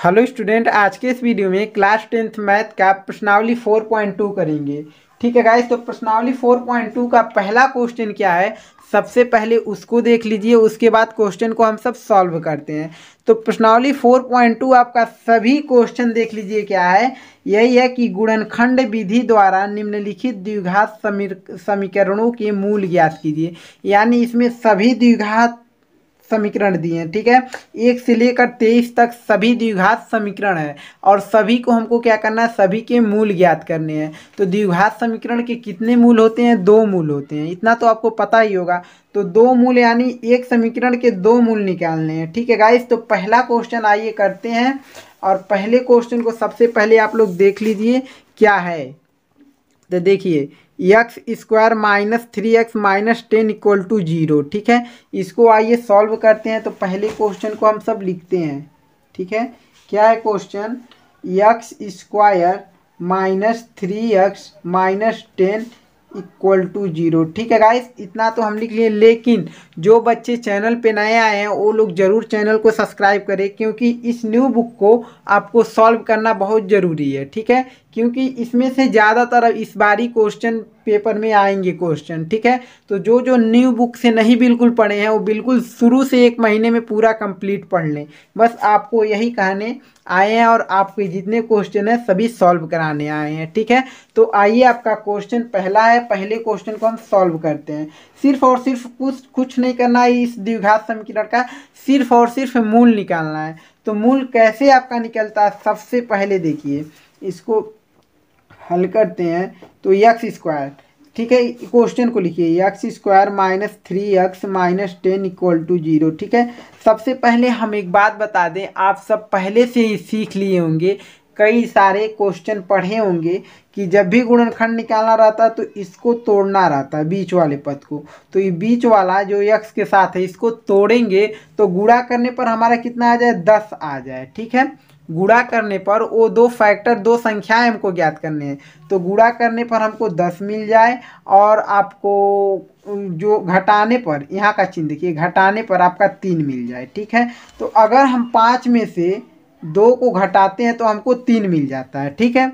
Hello student, आज के इस वीडियो में क्लास 10th मैथ का प्रश्नावली 4.2 करेंगे। ठीक है गाइस, तो प्रश्नावली 4.2 का पहला क्वेश्चन क्या है, सबसे पहले उसको देख लीजिए, उसके बाद क्वेश्चन को हम सब सॉल्व करते हैं। तो प्रश्नावली 4.2 आपका सभी क्वेश्चन देख लीजिए क्या है, यही है कि गुणनखंड विधि द्वारा निम्नलिखित द्विघात समीकरणों के मूल ज्ञात कीजिए। यानी इसमें सभी द्विघात समीकरण दिए हैं। ठीक है, 1 से लेकर 23 तक सभी द्विघात समीकरण है और सभी को हमको क्या करना है, सभी के मूल ज्ञात करने हैं। तो द्विघात समीकरण के कितने मूल होते हैं, 2 मूल होते हैं, इतना तो आपको पता ही होगा। तो 2 मूल यानी एक समीकरण के 2 मूल निकालने हैं। ठीक है गाइस, तो पहला क्वेश्चन आइए करते हैं। और पहले क्वेश्चन को सबसे पहले आप लोग देख लीजिए क्या है। तो देखिए, x square minus 3x minus 10 equal to 0। ठीक है, इसको आइए सॉल्व करते हैं। तो पहले क्वेश्चन को हम सब लिखते हैं। ठीक है, क्या है question, x square minus 3x minus 10 equal to 0। ठीक है गाइस, इतना तो हम लिख लिए। लेकिन जो बच्चे चैनल पे नए आए हैं वो लोग ज़रूर चैनल को सब्सक्राइब करें, क्योंकि इस न्यू बुक को आपको सॉल्व करना बहुत ज़रूरी है। ठीक है, क्योंकि इसमें से ज़्यादातर इस बारी क्वेश्चन पेपर में आएंगे क्वेश्चन। ठीक है, तो जो जो न्यू बुक से नहीं बिल्कुल पढ़े हैं वो बिल्कुल शुरू से 1 महीने में पूरा कंप्लीट पढ़ लें। बस आपको यही कहने आए हैं और आपके जितने क्वेश्चन हैं सभी सॉल्व कराने आए हैं। ठीक है, तो आइए, आपका क्वेश्चन पहला है, पहले क्वेश्चन को हम सॉल्व करते हैं। सिर्फ और सिर्फ कुछ नहीं करना है इस द्विघात समीकरण का, सिर्फ और सिर्फ मूल निकालना है। तो मूल कैसे आपका निकलता है, सबसे पहले देखिए, इसको हल करते हैं। तो एक्स स्क्वायर, ठीक है, क्वेश्चन को लिखिए, x square minus 3x minus 10 equal to 0। ठीक है, सबसे पहले हम एक बात बता दें, आप सब पहले से ही सीख लिए होंगे, कई सारे क्वेश्चन पढ़े होंगे कि जब भी गुणनखंड निकालना रहता है तो इसको तोड़ना रहता है, बीच वाले पद को। तो ये बीच वाला जो x के साथ है इसको तोड़ेंगे तो गुणा करने पर हमारा कितना आ जाए, 10 आ जाए। ठीक है, गुणा करने पर वो दो संख्याएं हमको ज्ञात करने हैं। तो गुणा करने पर हमको 10 मिल जाए और आपको जो घटाने पर, यहाँ का चिन्ह देखिए, घटाने पर आपका 3 मिल जाए। ठीक है, तो अगर हम 5 में से 2 को घटाते हैं तो हमको 3 मिल जाता है। ठीक है,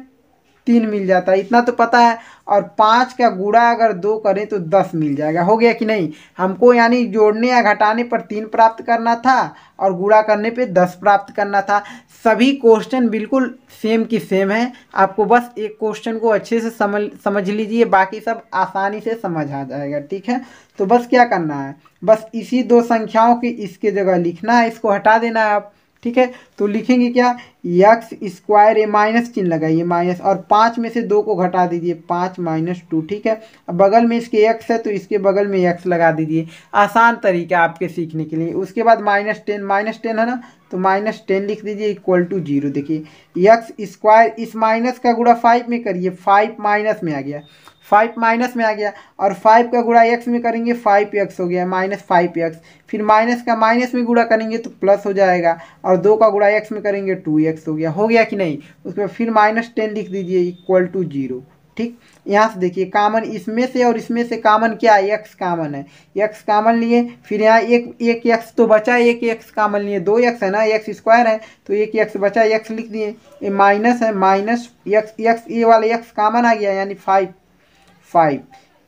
3 मिल जाता है, इतना तो पता है। और 5 का गुणा अगर 2 करें तो 10 मिल जाएगा। हो गया कि नहीं, हमको यानी जोड़ने या घटाने पर 3 प्राप्त करना था और गुणा करने पे 10 प्राप्त करना था। सभी क्वेश्चन बिल्कुल सेम की सेम है, आपको बस एक क्वेश्चन को अच्छे से समझ लीजिए, बाकी सब आसानी से समझ आ जाएगा। ठीक है, तो बस क्या करना है, बस इसी 2 संख्याओं की इसके जगह लिखना है, इसको हटा देना है आप। ठीक है, तो लिखेंगे क्या, एक्स स्क्वायर, ये माइनस चिन्ह लगाइए, माइनस, और 5 में से 2 को घटा दीजिए, 5 माइनस 2। ठीक है, अब बगल में इसके एक्स है तो इसके बगल में एक्स लगा दीजिए। आसान तरीका आपके सीखने के लिए। उसके बाद माइनस 10 है ना, तो माइनस 10 लिख दीजिए इक्वल टू 0। देखिए, एक्स स्क्वायर, इस माइनस का गुणा 5 में करिए, 5 माइनस में आ गया, 5 माइनस में आ गया, और 5 का गुणा x में करेंगे, 5x हो गया, माइनस 5x। फिर माइनस का माइनस में गुणा करेंगे तो प्लस हो जाएगा, और 2 का गुणा x में करेंगे 2x हो गया कि नहीं। उसके बाद फिर माइनस 10 लिख दीजिए इक्वल टू 0। ठीक, यहाँ से देखिए, कामन इसमें से और इसमें से कामन क्या है, x कामन है, x कामन लिए। फिर यहाँ एक x तो बचा, एक x कामन लिए, 2x है ना, x स्क्वायर है तो एक x बचा, x लिख दिए। ये माइनस है, माइनस x, ये वाला x कामन आ गया, यानी 5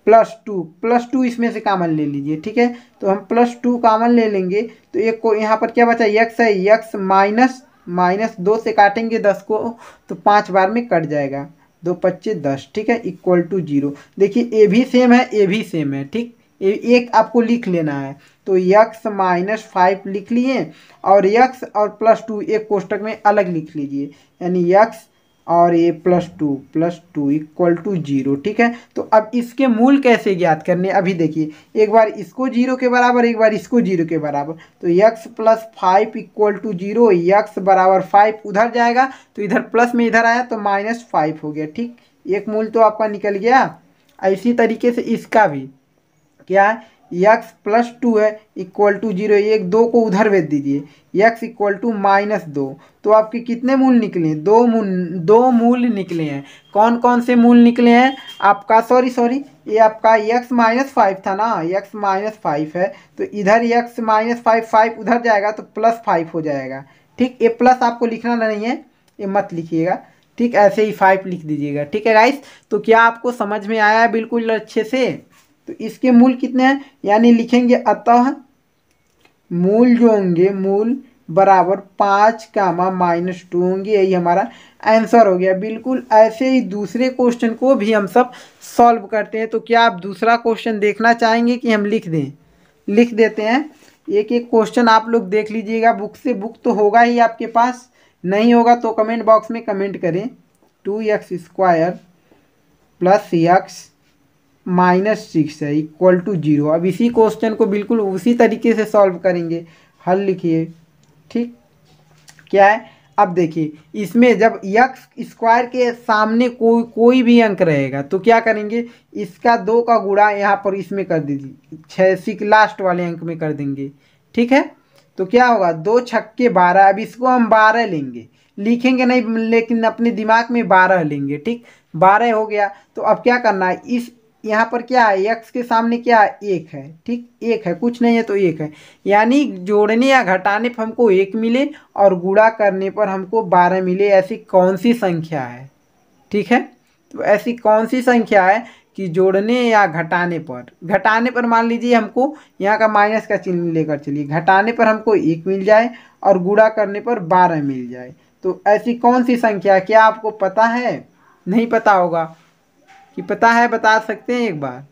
प्लस टू इसमें से कामन ले लीजिए। ठीक है, तो हम +2 कामन ले लेंगे तो एक को यहाँ पर क्या बचा, x है, x माइनस 2 से काटेंगे 10 को तो 5 बार में कट जाएगा, 2 पच्चे 10। ठीक है, इक्वल टू 0। देखिए, ए भी सेम है, ए भी सेम है। ठीक, एक आपको लिख लेना है, तो x माइनस 5 लिख लिए, और x और +2 एक कोष्टक में अलग लिख लीजिए, यानी x और ये +2 इक्वल टू 0। ठीक है, तो अब इसके मूल कैसे ज्ञात करने, अभी देखिए, एक बार इसको 0 के बराबर, एक बार इसको 0 के बराबर। तो x plus 5 equal to 0, x बराबर 5 उधर जाएगा तो इधर प्लस में इधर आया तो -5 हो गया। ठीक, एक मूल तो आपका निकल गया। इसी तरीके से इसका भी क्या है, x +2 है इक्वल टू 0, एक 2 को उधर भेज दीजिए, x इक्वल टू -2। तो आपके कितने मूल निकले, 2 मूल निकले हैं। कौन कौन से मूल निकले हैं आपका, सॉरी ये आपका x -5 था ना, x -5 है तो इधर x -5 उधर जाएगा तो +5 हो जाएगा। ठीक। ये प्लस आपको लिखना नहीं है, ये मत लिखिएगा, ठीक। ऐसे ही 5 लिख दीजिएगा, ठीक है गाइस। तो क्या आपको समझ में आया है बिल्कुल अच्छे से? तो इसके मूल कितने हैं, यानी लिखेंगे अतः मूल जो होंगे, मूल बराबर 5 कामा -2 होंगे। यही हमारा आंसर हो गया। बिल्कुल ऐसे ही दूसरे क्वेश्चन को भी हम सब सॉल्व करते हैं। तो क्या आप दूसरा क्वेश्चन देखना चाहेंगे कि हम लिख दें? लिख देते हैं। एक एक क्वेश्चन आप लोग देख लीजिएगा, बुक से बुक तो होगा ही आपके पास, नहीं होगा तो कमेंट बॉक्स में कमेंट करें। 2x² प्लस x -6 है इक्वल टू 0। अब इसी क्वेश्चन को बिल्कुल उसी तरीके से सॉल्व करेंगे। हल लिखिए, ठीक। क्या है, अब देखिए इसमें जब x² के सामने कोई भी अंक रहेगा तो क्या करेंगे, इसका 2 का गुणा यहाँ पर इसमें कर दीजिए, 6 लास्ट वाले अंक में कर देंगे, ठीक है। तो क्या होगा, 2 छक्के 12। अब इसको हम 12 लेंगे, लिखेंगे नहीं लेकिन अपने दिमाग में 12 लेंगे, ठीक। 12 हो गया। तो अब क्या करना है, इस यहाँ पर क्या है, x के सामने क्या है, 1 है, ठीक। 1 है, कुछ नहीं है तो 1 है, यानी जोड़ने या घटाने पर हमको 1 मिले और गुणा करने पर हमको 12 मिले। ऐसी कौन सी संख्या है, ठीक है। तो ऐसी कौन सी संख्या है कि जोड़ने या घटाने पर मान लीजिए हमको यहाँ का माइनस का चिन्ह लेकर चलिए, घटाने पर हमको 1 मिल जाए और गुणा करने पर 12 मिल जाए। तो ऐसी कौन सी संख्या, क्या आपको पता है? नहीं पता होगा कि पता है, बता सकते हैं एक बार,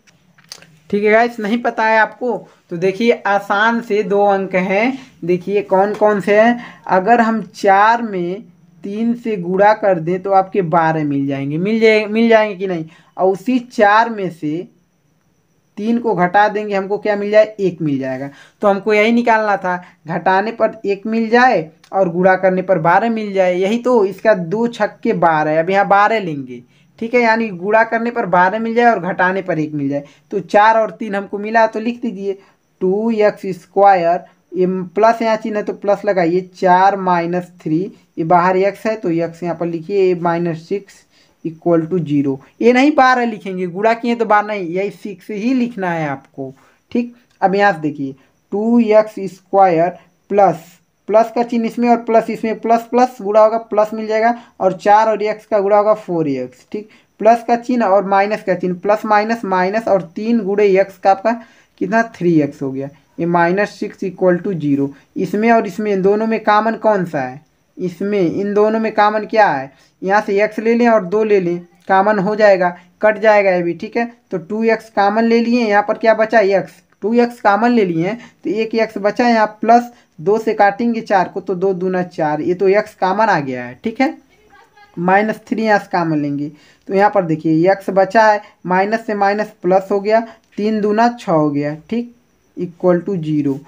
ठीक है गाइस। नहीं पता है आपको तो देखिए आसान से 2 अंक हैं, देखिए कौन कौन से हैं। अगर हम 4 में 3 से गुणा कर दें तो आपके 12 मिल जाएंगे, मिल जाएंगे कि नहीं। और उसी 4 में से 3 को घटा देंगे, हमको क्या मिल जाए, 1 मिल जाएगा। तो हमको यही निकालना था, घटाने पर 1 मिल जाए और गुणा करने पर 12 मिल जाए। यही तो इसका 2 छक्के 12 है। अब यहाँ 12 लेंगे, ठीक है, यानी गुणा करने पर 12 मिल जाए और घटाने पर 1 मिल जाए। तो 4 और 3 हमको मिला, तो लिख दीजिए 2x², ये प्लस यहाँ चिन्ह है तो प्लस लगाइए, 4 - 3, ये बाहर x है तो x यहाँ पर लिखिए, -6 इक्वल टू 0। ये नहीं 12 लिखेंगे, गुणा किए तो 12 नहीं, यही 6 ही लिखना है आपको, ठीक। अब यहाँ से देखिए 2x² प्लस का चिन्ह इसमें और प्लस इसमें, प्लस प्लस गुणा होगा प्लस मिल जाएगा, और 4 और x का गुणा होगा 4x, ठीक। प्लस का चिन्ह और माइनस का चिन्ह, प्लस माइनस माइनस, और 3 गुणे x का आपका कितना 3x हो गया। ये -6 इक्वल टू 0। इसमें और इसमें दोनों में कॉमन कौन सा है, इसमें इन दोनों में कॉमन क्या है, यहाँ से x ले लें और 2 ले लें, कॉमन हो जाएगा, कट जाएगा ये भी, ठीक है। तो 2x कॉमन ले लिए, यहाँ पर क्या बचा x, 2x कॉमन ले लिए हैं तो एक x बचा, यहाँ प्लस 2 से काटेंगे 4 को तो 2 दूना 4, ये तो x कॉमन आ गया है, ठीक है। -3 यहाँ से कॉमन लेंगे तो यहाँ पर देखिए x बचा है, माइनस से माइनस प्लस हो गया, 3 दूना 6 हो गया, ठीक, इक्वल टू 0।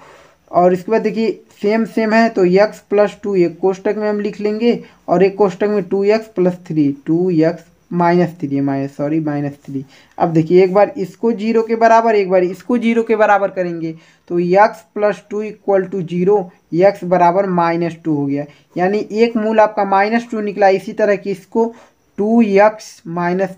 और इसके बाद देखिए सेम है तो x + 2 एक कोष्टक में हम लिख लेंगे और एक कोष्टक में 2x + 3, 2x -3। अब देखिए एक बार इसको 0 के बराबर, एक बार इसको 0 के बराबर करेंगे तो x + 2 इक्वल टू 0, x बराबर -2 हो गया, यानी एक मूल आपका -2 निकला। इसी तरह कि इसको 2x -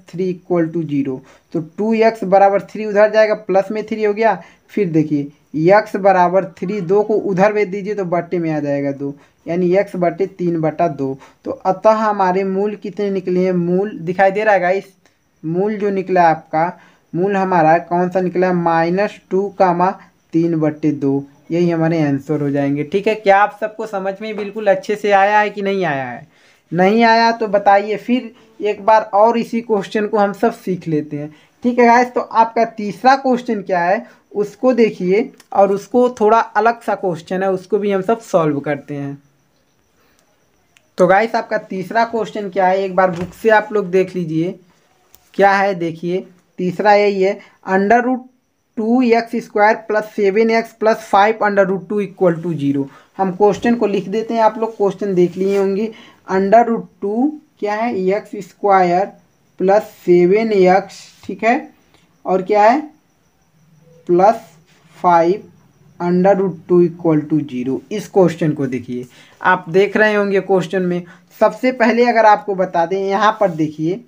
3 इक्वल टू 0, तो 2x बराबर 3 उधर जाएगा, प्लस में 3 हो गया। फिर देखिए x बराबर 3, 2 को उधर भेज दीजिए तो बट्टे में आ जाएगा 2, यानी x बटे 3/2। तो अतः हमारे मूल कितने निकले हैं, मूल दिखाई दे रहा है गाइस, मूल जो निकला आपका, मूल हमारा कौन सा निकला है, -2, 3/2। यही हमारे आंसर हो जाएंगे, ठीक है। क्या आप सबको समझ में बिल्कुल अच्छे से आया है कि नहीं आया है? नहीं आया तो बताइए, फिर एक बार और इसी क्वेश्चन को हम सब सीख लेते हैं, ठीक है गाइस। तो आपका तीसरा क्वेश्चन क्या है उसको देखिए, और उसको थोड़ा अलग सा क्वेश्चन है, उसको भी हम सब सॉल्व करते हैं। तो गाइस आपका तीसरा क्वेश्चन क्या है, एक बार बुक से आप लोग देख लीजिए क्या है। देखिए तीसरा यही है, √2x² + 7x + 5√2 इक्वल टू 0। हम क्वेश्चन को लिख देते हैं, आप लोग क्वेश्चन देख लिए होंगे। √2 क्या है, x² + 7x, ठीक है, और क्या है +5√2 इक्वल टू 0। इस क्वेश्चन को देखिए, आप देख रहे होंगे क्वेश्चन में। सबसे पहले अगर आपको बता दें, यहाँ पर देखिए,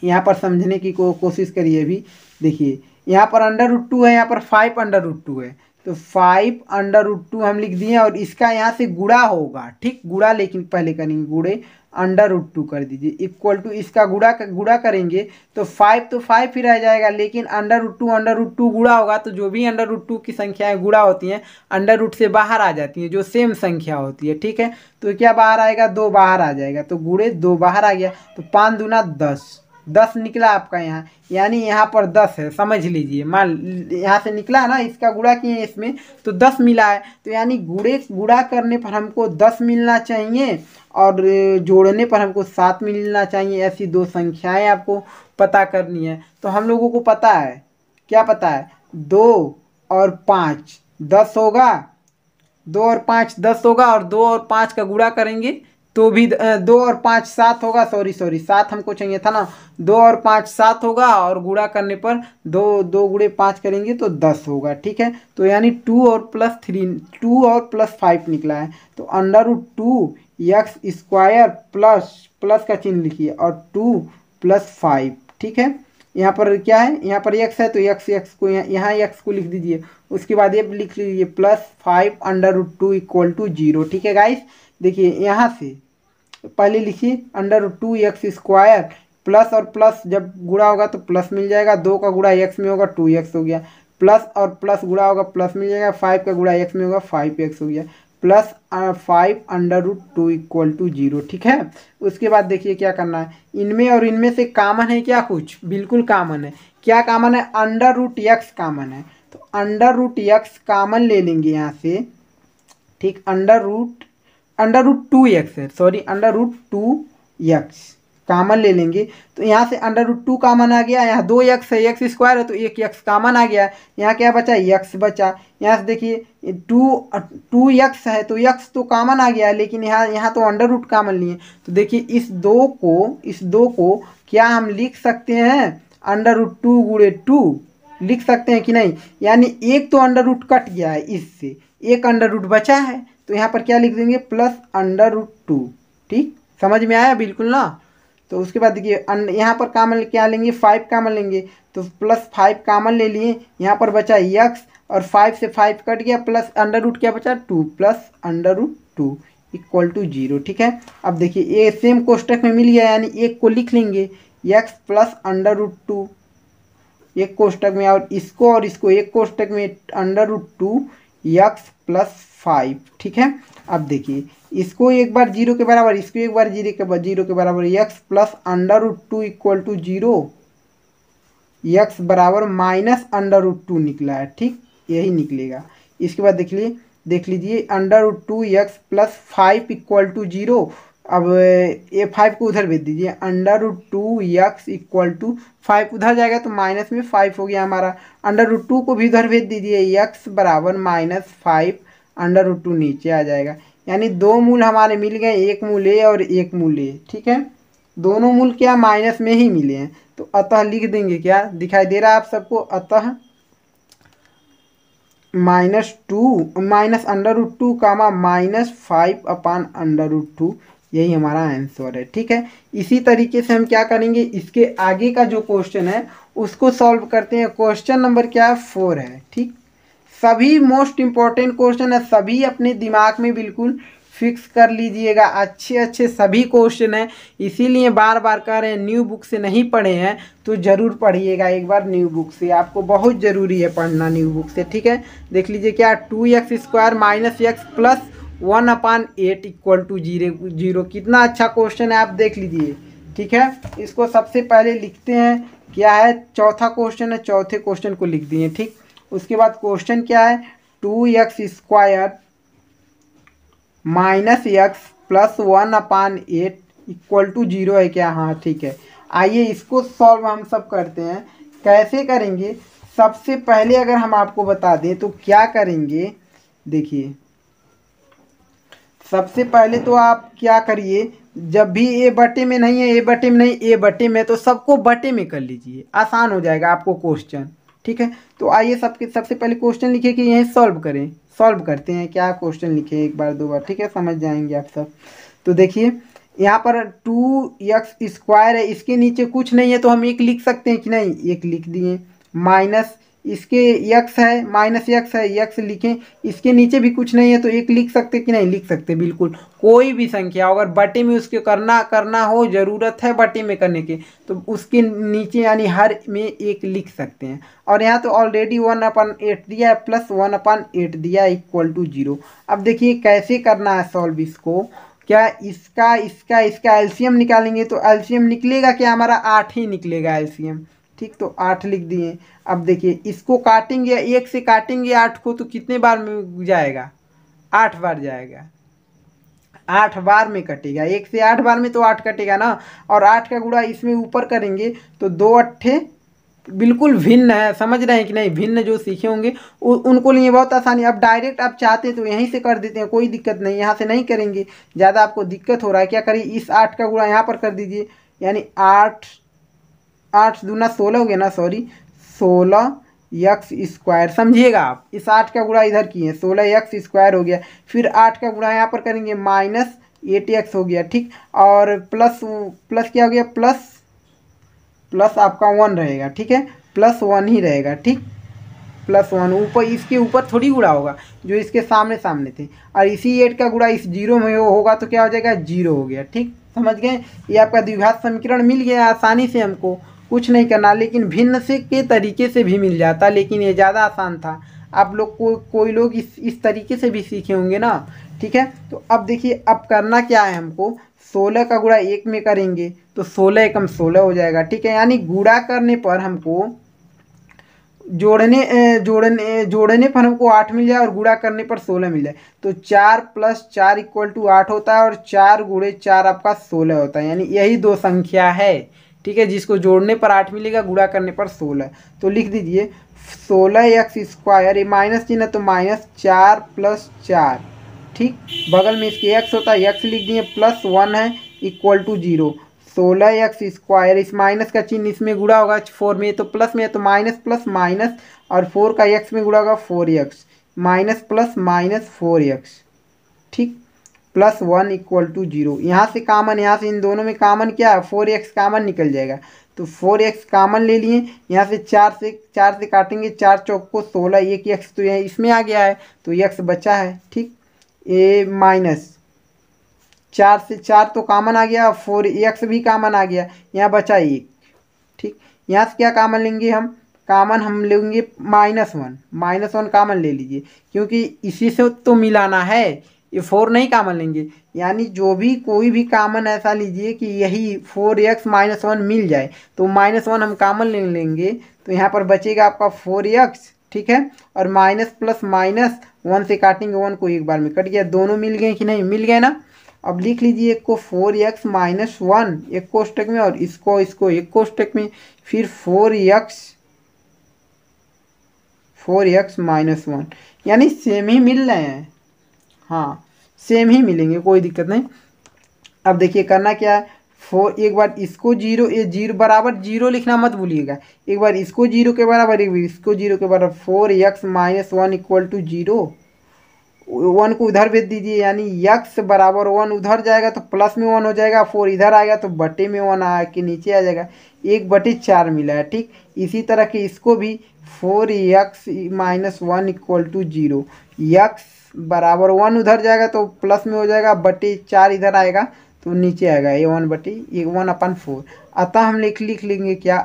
यहाँ पर समझने की कोशिश करिए। अभी देखिए यहाँ पर √2 है, यहाँ पर 5√2 है। तो 5√2 हम लिख दिए और इसका यहाँ से गुणा होगा, ठीक, गुणा लेकिन पहले करेंगे, गुणे √2 कर दीजिए इक्वल टू इसका गुणा करेंगे तो 5 तो 5 ही रह जाएगा, लेकिन √2 गुणा होगा तो जो भी √2 की संख्याएं गुणा होती हैं अंडर रूट से बाहर आ जाती हैं, जो सेम संख्या होती है, ठीक है। तो क्या बाहर आएगा, 2 बाहर आ जाएगा, तो गुणे 2 बाहर आ गया, तो 5 दूना 10, 10 निकला आपका यहाँ, यानी यहाँ पर 10 है, समझ लीजिए। मान यहाँ से निकला ना, इसका गुणा किए इसमें तो 10 मिला है, तो यानी गुणा करने पर हमको 10 मिलना चाहिए और जोड़ने पर हमको 7 मिलना चाहिए। ऐसी दो संख्याएं आपको पता करनी है। तो हम लोगों को पता है, क्या पता है, 2 और 5 10 होगा, 2 और 5 10 होगा, और 2 और 5 का गुणा करेंगे तो भी 2 और 5 7 होगा, सॉरी 7 हमको चाहिए था ना, 2 और 5 7 होगा, और गुणा करने पर 2 गुणे 5 करेंगे तो 10 होगा, ठीक है। तो यानी 2 और प्लस 5 निकला है, तो √2x² प्लस का चिन्ह लिखिए और 2 + 5, ठीक है। यहाँ पर क्या है, यहाँ पर x है तो x को यहाँ x को लिख दीजिए, उसके बाद ये लिख लीजिए +5√2 = 0, ठीक है गाइस। देखिए यहाँ से पहले लिखिए √2x² प्लस और प्लस जब गुणा होगा तो प्लस मिल जाएगा, 2 का गुणा x में होगा 2x हो गया, प्लस और प्लस गुणा होगा प्लस मिल जाएगा, 5 का गुणा x में होगा 5x हो गया, +5√2 = 0, ठीक है। उसके बाद देखिए क्या करना है, इनमें और इनमें से कॉमन है क्या, कुछ बिल्कुल कॉमन है। क्या कॉमन है, √x कॉमन है, तो √x कॉमन ले लेंगे यहाँ से, ठीक। √2x है, सॉरी √2x कॉमन ले लेंगे, तो यहाँ से √2 कॉमन आ गया, यहाँ 2x है, x² है तो एक x कॉमन आ गया, यहाँ क्या बचा, x बचा। यहाँ से देखिए 2x है तो x तो कॉमन आ गया है, लेकिन यहाँ तो अंडर रूट कॉमन लिए, तो देखिए इस दो को क्या हम लिख सकते हैं, √2 × 2 लिख सकते हैं कि नहीं, यानी एक तो अंडर रूट कट गया है, इससे एक अंडर रूट बचा है, तो यहाँ पर क्या लिख देंगे +√2, ठीक, समझ में आया बिल्कुल ना। तो उसके बाद देखिए यहाँ पर कॉमन क्या लेंगे, 5 कॉमन लेंगे, तो +5 कॉमन ले लिए, यहाँ पर बचा x और 5 से 5 कट गया, प्लस अंडर रूट क्या बचा 2 +√2 = 0, ठीक है। अब देखिए ये सेम कोष्टक में मिल गया, यानी एक को लिख लेंगे x +√2 एक कोष्टक में, और इसको एक कोष्टक में √2x + 5, ठीक है। अब देखिए इसको एक बार 0 के बराबर, इसको एक बार 0 के बराबर, x +√2 = 0, x बराबर -√2 निकला है, ठीक, यही निकलेगा। इसके बाद देख लीजिए √2x + 5 = 0। अब ये 5 को उधर भेज दीजिए, √2x = 5 उधर जाएगा तो माइनस में 5 हो गया हमारा, √2 को भी उधर भेज दीजिए, x बराबर -5 √2 नीचे आ जाएगा, यानी दो मूल हमारे मिल गए, एक मूल a और एक मूल a, ठीक है। दोनों मूल क्या माइनस में ही मिले हैं, तो अतः लिख देंगे, क्या दिखाई दे रहा है आप सबको, अतः -2 -√2 -5/√2, यही हमारा आंसर है, ठीक है। इसी तरीके से हम क्या करेंगे, इसके आगे का जो क्वेश्चन है उसको सॉल्व करते हैं। क्वेश्चन नंबर क्या है, 4 है, ठीक। सभी मोस्ट इम्पॉर्टेंट क्वेश्चन है, सभी अपने दिमाग में बिल्कुल फिक्स कर लीजिएगा, अच्छे सभी क्वेश्चन हैं, इसीलिए बार बार कह रहे हैं न्यू बुक से नहीं पढ़े हैं तो ज़रूर पढ़िएगा एक बार न्यू बुक से, आपको बहुत ज़रूरी है पढ़ना न्यू बुक से, ठीक है। देख लीजिए क्या, 2x² - x + 1/8 = 0, कितना अच्छा क्वेश्चन है, आप देख लीजिए, ठीक है। इसको सबसे पहले लिखते हैं, क्या है, चौथा क्वेश्चन है, चौथे क्वेश्चन को लिख दिए, ठीक। उसके बाद क्वेश्चन क्या है, 2x² - x + 1/8 = 0 है क्या, हाँ ठीक है। आइए इसको सॉल्व हम सब करते हैं, कैसे करेंगे। सबसे पहले अगर हम आपको बता दें तो क्या करेंगे, देखिए सबसे पहले तो आप क्या करिए, जब भी ए बटे में नहीं है, ए बटे में नहीं, ए बटे में, तो सबको बटे में कर लीजिए, आसान हो जाएगा आपको क्वेश्चन, ठीक है। तो आइए सबसे पहले क्वेश्चन लिखिए कि यहीं सॉल्व करें, सॉल्व करते हैं, क्या क्वेश्चन लिखे एक बार दो बार, ठीक है, समझ जाएंगे आप सब। तो देखिए यहाँ पर 2x² है, इसके नीचे कुछ नहीं है तो हम एक लिख सकते हैं कि नहीं, एक लिख दिए, माइनस इसके यक्स है माइनस यक्स है, यक्स लिखें। इसके नीचे भी कुछ नहीं है तो एक लिख सकते कि नहीं लिख सकते, बिल्कुल कोई भी संख्या अगर बटे में उसके करना हो, ज़रूरत है बटे में करने की, तो उसके नीचे यानी हर में एक लिख सकते हैं। और यहाँ तो ऑलरेडी 1/8 दिया है प्लस 1/8 दिया है इक्वल टू 0। अब देखिए कैसे करना है सॉल्व इसको। क्या इसका इसका इसका एलसीएम निकालेंगे तो एलसीएम निकलेगा क्या, हमारा 8 ही निकलेगा एलसीएम। ठीक, तो 8 लिख दिए। अब देखिए इसको काटेंगे, 1 से काटेंगे 8 को तो कितने बार में जाएगा, 8 बार जाएगा, 8 बार में कटेगा। 1 से 8 बार में तो 8 कटेगा ना। और 8 का गुणा इसमें ऊपर करेंगे तो 2 अट्ठे बिल्कुल भिन्न है, समझ रहे हैं कि नहीं, भिन्न जो सीखे होंगे उनको लिए बहुत आसानी। अब डायरेक्ट आप चाहते हैं तो यहीं से कर देते हैं, कोई दिक्कत नहीं, यहाँ से नहीं करेंगे। ज़्यादा आपको दिक्कत हो रहा है, क्या करिए इस 8 का गुणा यहाँ पर कर दीजिए, यानी 8 8 दूना 16 हो गया ना, सॉरी 16 यक्स स्क्वायर। समझिएगा आप, इस 8 का गुणा इधर किए 16 यक्स स्क्वायर हो गया। फिर 8 का गुणा यहाँ पर करेंगे माइनस 8 एक्स हो गया। ठीक, और प्लस प्लस क्या हो गया, प्लस प्लस आपका 1 रहेगा। ठीक है, प्लस 1 ही रहेगा। ठीक, प्लस 1 ऊपर, इसके ऊपर थोड़ी गुणा होगा जो इसके सामने सामने थे। और इसी 8 का गुणा इस 0 में होगा तो क्या हो जाएगा, 0 हो गया। ठीक, समझ गए, ये आपका द्विघात समीकरण मिल गया आसानी से, हमको कुछ नहीं करना। लेकिन भिन्न से के तरीके से भी मिल जाता, लेकिन ये ज़्यादा आसान था। आप लोग को कोई लोग इस तरीके से भी सीखे होंगे ना। ठीक है, तो अब देखिए अब करना क्या है हमको, 16 का गुणा 1 में करेंगे तो 16 एकम 16 हो जाएगा। ठीक है, यानी गुणा करने पर हमको जोड़ने पर हमको 8 मिल जाए और गुणा करने पर 16 मिल जाए। तो 4 + 4 = 8 होता है और 4 × 4 आपका 16 होता है। यानी यही दो संख्या है। ठीक है, जिसको जोड़ने पर 8 मिलेगा, गुणा करने पर 16। तो लिख दीजिए 16 यक्स स्क्वायर, ये माइनस चिन्ह तो माइनस 4 + 4। ठीक, बगल में इसके एक्स होता है, एक्स लिख दिए, प्लस 1 है इक्वल टू 0। 16 यक्स स्क्वायर, इस माइनस का चिन्ह इसमें गुणा होगा 4 में, तो प्लस में है तो माइनस प्लस माइनस, और 4 का एक्स में गुणा होगा 4x, minus plus minus 4x। ठीक, प्लस 1 इक्वल टू 0। यहाँ से कामन, यहाँ से इन दोनों में कामन क्या है, 4x कामन निकल जाएगा। तो 4x कामन ले लिए, यहाँ से 4 से काटेंगे, 4 चौक को 16, एक x तो यहाँ इसमें आ गया है तो x बचा है। ठीक, ए माइनस 4 से 4 तो कामन आ गया, 4x भी कामन आ गया, यहाँ बचा 1। ठीक, यहाँ से क्या कामन लेंगे हम, कामन हम लेंगे -1 कामन ले लीजिए, क्योंकि इसी से तो मिलाना है, ये 4 नहीं कामन लेंगे। यानी जो भी कोई भी कामन ऐसा लीजिए कि यही 4x -1 मिल जाए, तो -1 हम कामन ले लेंगे, तो यहाँ पर बचेगा आपका 4x। ठीक है, और माइनस प्लस माइनस 1 से काटेंगे, 1 को एक बार में कट गया, दोनों मिल गए कि नहीं, मिल गए ना। अब लिख लीजिए, एक को 4x - 1 एक कोष्टक में, और इसको एक कोष्टक में, फिर 4x -1, यानी सेम ही मिल रहे हैं। हाँ, सेम ही मिलेंगे, कोई दिक्कत नहीं। अब देखिए करना क्या है, एक बार इसको 0, ये 0 बराबर 0 लिखना मत भूलिएगा। एक बार इसको 0 के बराबर, एक बार इसको 0 के बराबर, 4x -1 इक्वल टू 0। 1 को उधर भेज दीजिए, यानी x बराबर 1 उधर जाएगा तो प्लस में 1 हो जाएगा, 4 इधर आएगा तो बटे में 1 आ के नीचे आ जाएगा, 1/4 मिला है। ठीक, इसी तरह के इसको भी 4x -1 इक्वल टू 0, x बराबर 1 उधर जाएगा तो प्लस में हो जाएगा, बटे 4 इधर आएगा तो नीचे आएगा, ये 1/4। अतः हम लिख लेंगे क्या,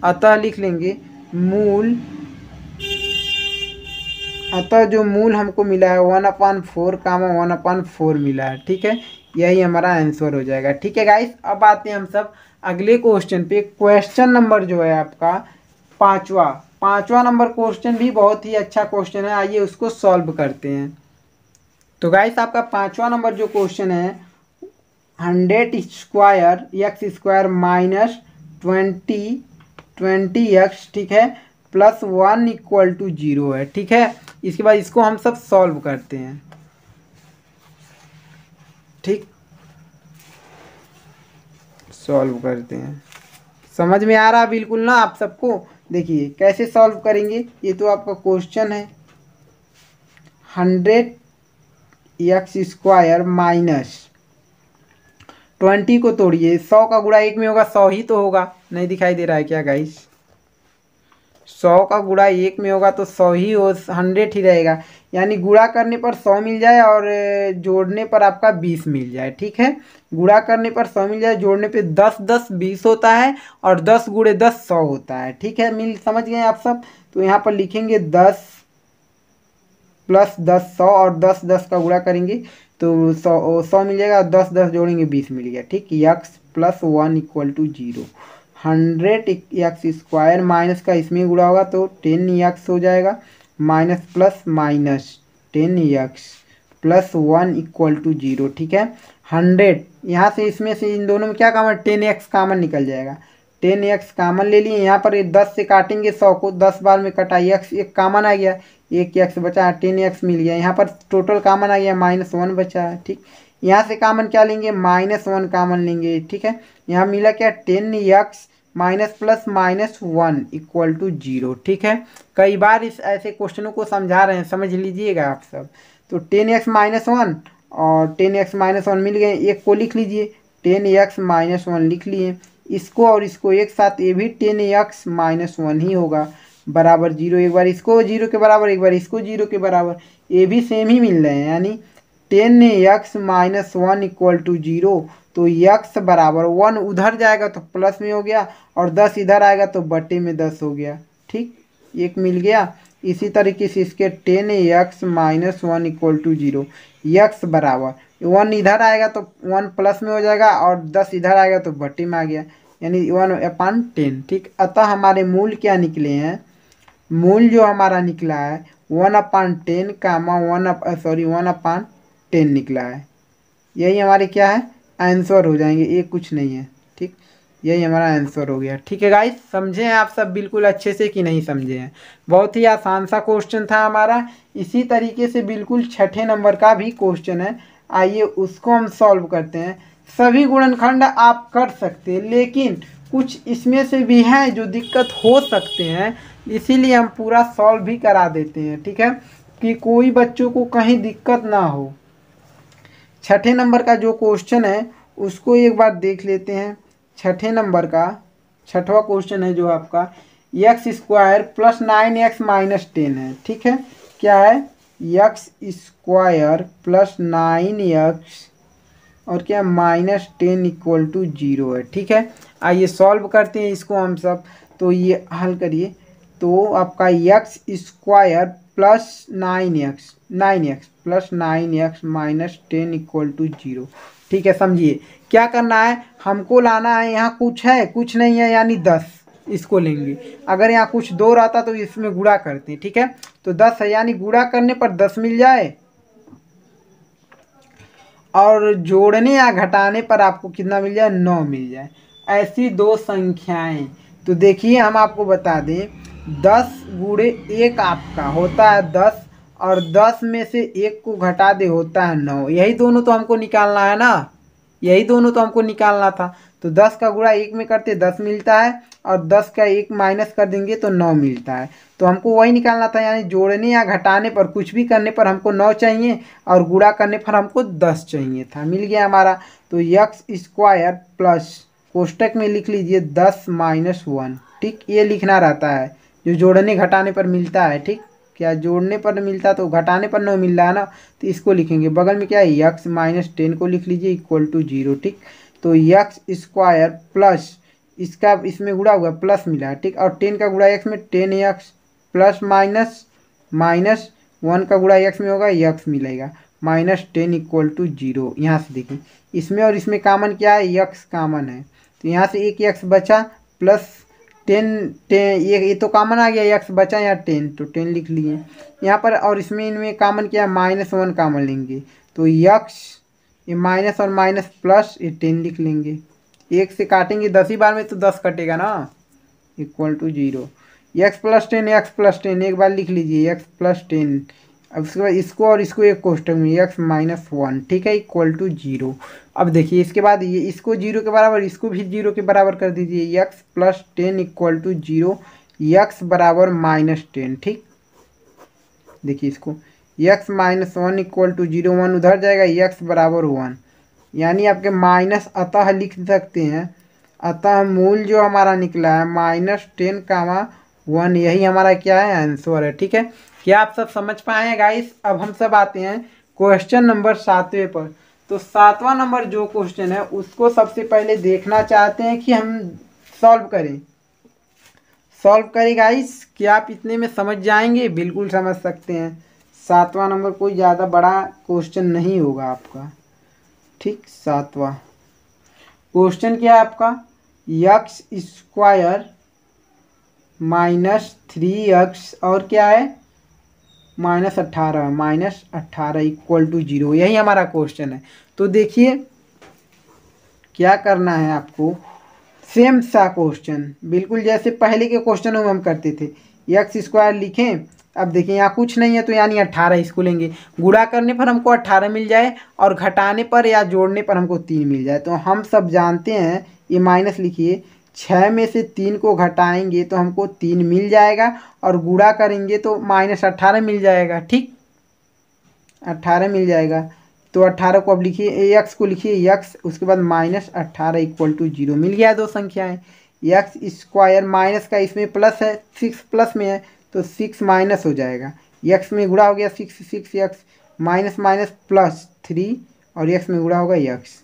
अतः लिख लेंगे मूल, अतः जो मूल हमको मिला है 1/4 1/4 मिला है। ठीक है, यही हमारा आंसर हो जाएगा। ठीक है गाइस, अब आते हैं हम सब अगले क्वेश्चन पे। क्वेश्चन नंबर जो है आपका पांचवा नंबर क्वेश्चन भी बहुत ही अच्छा क्वेश्चन है, आइए उसको सॉल्व करते हैं। तो गाइस आपका 5वां नंबर जो क्वेश्चन है, 100 स्क्वायर x स्क्वायर -20x, ठीक है, प्लस 1 इक्वल टू 0 है। ठीक है, इसके बाद इसको हम सब सॉल्व करते हैं। ठीक, सॉल्व करते हैं, समझ में आ रहा है बिल्कुल ना आप सबको। देखिए कैसे सॉल्व करेंगे, ये तो आपका क्वेश्चन है, 100x स्क्वायर -20 को तोड़िए, 100 का गुणा 1 में होगा, 100 ही तो होगा, नहीं दिखाई दे रहा है क्या गाइस, 100 का गुणा 1 में होगा तो 100 ही हो, 100 ही रहेगा। यानी गुणा करने पर 100 मिल जाए और जोड़ने पर आपका 20 मिल जाए। ठीक है, गुणा करने पर 100 मिल जाए, जोड़ने पे 10 10 20 होता है और 10 गुणे 10 100 होता है। ठीक है, समझ गए आप सब। तो यहाँ पर लिखेंगे 10 प्लस 10 100 और 10 10 का गुणा करेंगे तो 100 मिल जाएगा, 10 10 जोड़ेंगे 20 मिल गया। ठीक, x plus 1 equal to 0। 100 x square minus का इसमें गुणा होगा तो 10 यक्स हो जाएगा, minus plus minus 10 x plus 1 equal to 0। ठीक है, 100 यहाँ से इसमें से इन दोनों में क्या कॉमन, 10 एक्स कॉमन निकल जाएगा। 10 एक्स कॉमन ले लिए, यहाँ पर 10 से काटेंगे 100 को, 10 बार में कटा, एक्स एक कॉमन आ गया, एक एक्स बचा, 10 एक्स मिल गया। यहाँ पर टोटल कॉमन आ गया, -1 बचा है। ठीक, यहाँ से कॉमन क्या लेंगे, -1 कॉमन लेंगे। ठीक है, यहाँ मिला क्या, 10 x minus plus -1 equal to 0। ठीक है, कई बार इस ऐसे क्वेश्चनों को समझा रहे हैं, समझ लीजिएगा आप सब। तो 10 x -1 और 10 x -1 मिल गए, एक को लिख लीजिए, 10 x -1 लिख लिए। इसको और इसको एक साथ, ये भी 10 x -1 ही होगा, बराबर 0। एक बार इसको 0 के बराबर, एक बार इसको 0 के बराबर, ये भी सेम ही मिल रहे हैं। यानी 10 x -1 इक्वल टू 0। तो x बराबर 1 उधर जाएगा तो प्लस में हो गया और 10 इधर आएगा तो बटे में 10 हो गया। ठीक, एक मिल गया। इसी तरीके से इसके 10 x -1 इक्वल टू 0, यक्स बराबर 1 इधर आएगा तो 1 प्लस में हो जाएगा और 10 इधर आएगा तो बटे में आ गया, यानी 1/10। ठीक, अतः हमारे मूल क्या निकले हैं, मूल जो हमारा निकला है 1/10 कामा 1/10 निकला है। यही हमारे क्या है, आंसर हो जाएंगे, ये कुछ नहीं है। ठीक, यही हमारा आंसर हो गया। ठीक है गाइस, समझे हैं आप सब बिल्कुल अच्छे से कि नहीं समझे हैं। बहुत ही आसान सा क्वेश्चन था हमारा। इसी तरीके से बिल्कुल 6ठे नंबर का भी क्वेश्चन है, आइए उसको हम सॉल्व करते हैं। सभी गुणनखंड आप कर सकते हैं, लेकिन कुछ इसमें से भी हैं जो दिक्कत हो सकते हैं, इसीलिए हम पूरा सॉल्व भी करा देते हैं। ठीक है, कि कोई बच्चों को कहीं दिक्कत ना हो। 6ठे नंबर का जो क्वेश्चन है उसको एक बार देख लेते हैं। 6ठे नंबर का 6वां क्वेश्चन है जो आपका x² प्लस 9x -10 है। ठीक है, क्या है, x² प्लस 9x और क्या -10 इक्वल टू 0 है। ठीक है, आइए सॉल्व करते हैं इसको हम सब। तो ये हल करिए, तो आपका x² plus 9x plus 9x -10 equal to 0। ठीक है, समझिए क्या करना है, हमको लाना है, यहाँ कुछ है कुछ नहीं है, यानी 10 इसको लेंगे। अगर यहाँ कुछ 2 रहता तो इसमें गुणा करते हैं। ठीक है, तो 10 है, यानी गुणा करने पर 10 मिल जाए और जोड़ने या घटाने पर आपको कितना मिल जाए, 9 मिल जाए। ऐसी दो संख्याएं, तो देखिए हम आपको बता दें, 10 गुणे 1 आपका होता है 10 और 10 में से 1 को घटा दे होता है 9। यही दोनों तो हमको निकालना है ना, यही दोनों तो हमको निकालना था। तो 10 का गुणा 1 में करते 10 मिलता है और 10 का 1 माइनस कर देंगे तो 9 मिलता है। तो हमको वही निकालना था, यानी जोड़ने या घटाने पर, कुछ भी करने पर हमको 9 चाहिए और गुणा करने पर हमको 10 चाहिए था। मिल गया हमारा। तो x² प्लस कोष्टक में लिख लीजिए 10 -1। ठीक, ये लिखना रहता है जो जोड़ने घटाने पर मिलता है। ठीक, क्या जोड़ने पर मिलता तो घटाने पर 9 मिल रहा है ना, तो इसको लिखेंगे। बगल में क्या है, x -10 को लिख लीजिए इक्वल टू 0। ठीक, तो x² प्लस इसका इसमें गुणा हुआ प्लस मिला। ठीक, और 10 का गुणा x में 10x प्लस -1 का गुणा x में होगा, x मिलेगा -10 इक्वल टू 0। यहाँ से देखिए इसमें और इसमें कॉमन क्या है, x कॉमन है, तो यहाँ से एक x बचा प्लस 10 ये तो कॉमन आ गया, x बचा यहाँ 10 तो 10 लिख लिए यहाँ पर। और इसमें इनमें कॉमन क्या है, -1 कॉमन लेंगे तो x, ये माइनस और माइनस प्लस, ये 10 लिख लेंगे। 1 से काटेंगे 10 ही बार में तो 10 कटेगा ना, इक्वल टू 0। x + 10 एक बार लिख लीजिए, x + 10। अब उसके बाद इसको और इसको एक कोष्टक में x -1। ठीक है, इक्वल टू 0। अब देखिए इसके बाद ये इसको 0 के बराबर, इसको भी 0 के बराबर कर दीजिए, x + 10 इक्वल टू 0, x बराबर -10। ठीक, देखिए इसको x -1 इक्वल टू 0, 1 उधर जाएगा, x बराबर 1, यानी आपके माइनस अतः लिख सकते हैं। अतः मूल जो हमारा निकला है -10, 1, यही हमारा क्या है, आंसर है। ठीक है, क्या आप सब समझ पाए हैं गाइस? अब हम सब आते हैं क्वेश्चन नंबर 7वें पर। तो 7वां नंबर जो क्वेश्चन है उसको सबसे पहले देखना चाहते हैं कि हम सॉल्व करें गाइस। क्या आप इतने में समझ जाएंगे? बिल्कुल समझ सकते हैं। 7वां नंबर कोई ज़्यादा बड़ा क्वेश्चन नहीं होगा आपका। ठीक, 7वां क्वेश्चन क्या है आपका, एक्स स्क्वायर -3x और क्या है, -18 इक्वल टू 0, यही हमारा क्वेश्चन है। तो देखिए क्या करना है आपको, सेम सा क्वेश्चन बिल्कुल जैसे पहले के क्वेश्चनों में हम करते थे। एक्स स्क्वायर लिखें, अब देखिए यहाँ कुछ नहीं है तो यानी 18 इसको लेंगे, गुणा करने पर हमको 18 मिल जाए और घटाने पर या जोड़ने पर हमको 3 मिल जाए। तो हम सब जानते हैं, ये माइनस लिखिए, 6 में से 3 को घटाएंगे तो हमको 3 मिल जाएगा और गुणा करेंगे तो -18 मिल जाएगा। ठीक, 18 मिल जाएगा। तो 18 को अब लिखिए, एक्स को लिखिए एक्स, उसके बाद -18 इक्वल टू 0 मिल गया। दो संख्याएं, एक्स स्क्वायर माइनस का इसमें प्लस है, 6 प्लस में है तो 6 माइनस हो जाएगा, एक्स में गुणा हो गया 6 एक्स माइनस माइनस +3 और एक्स में गुणा होगा एक्स,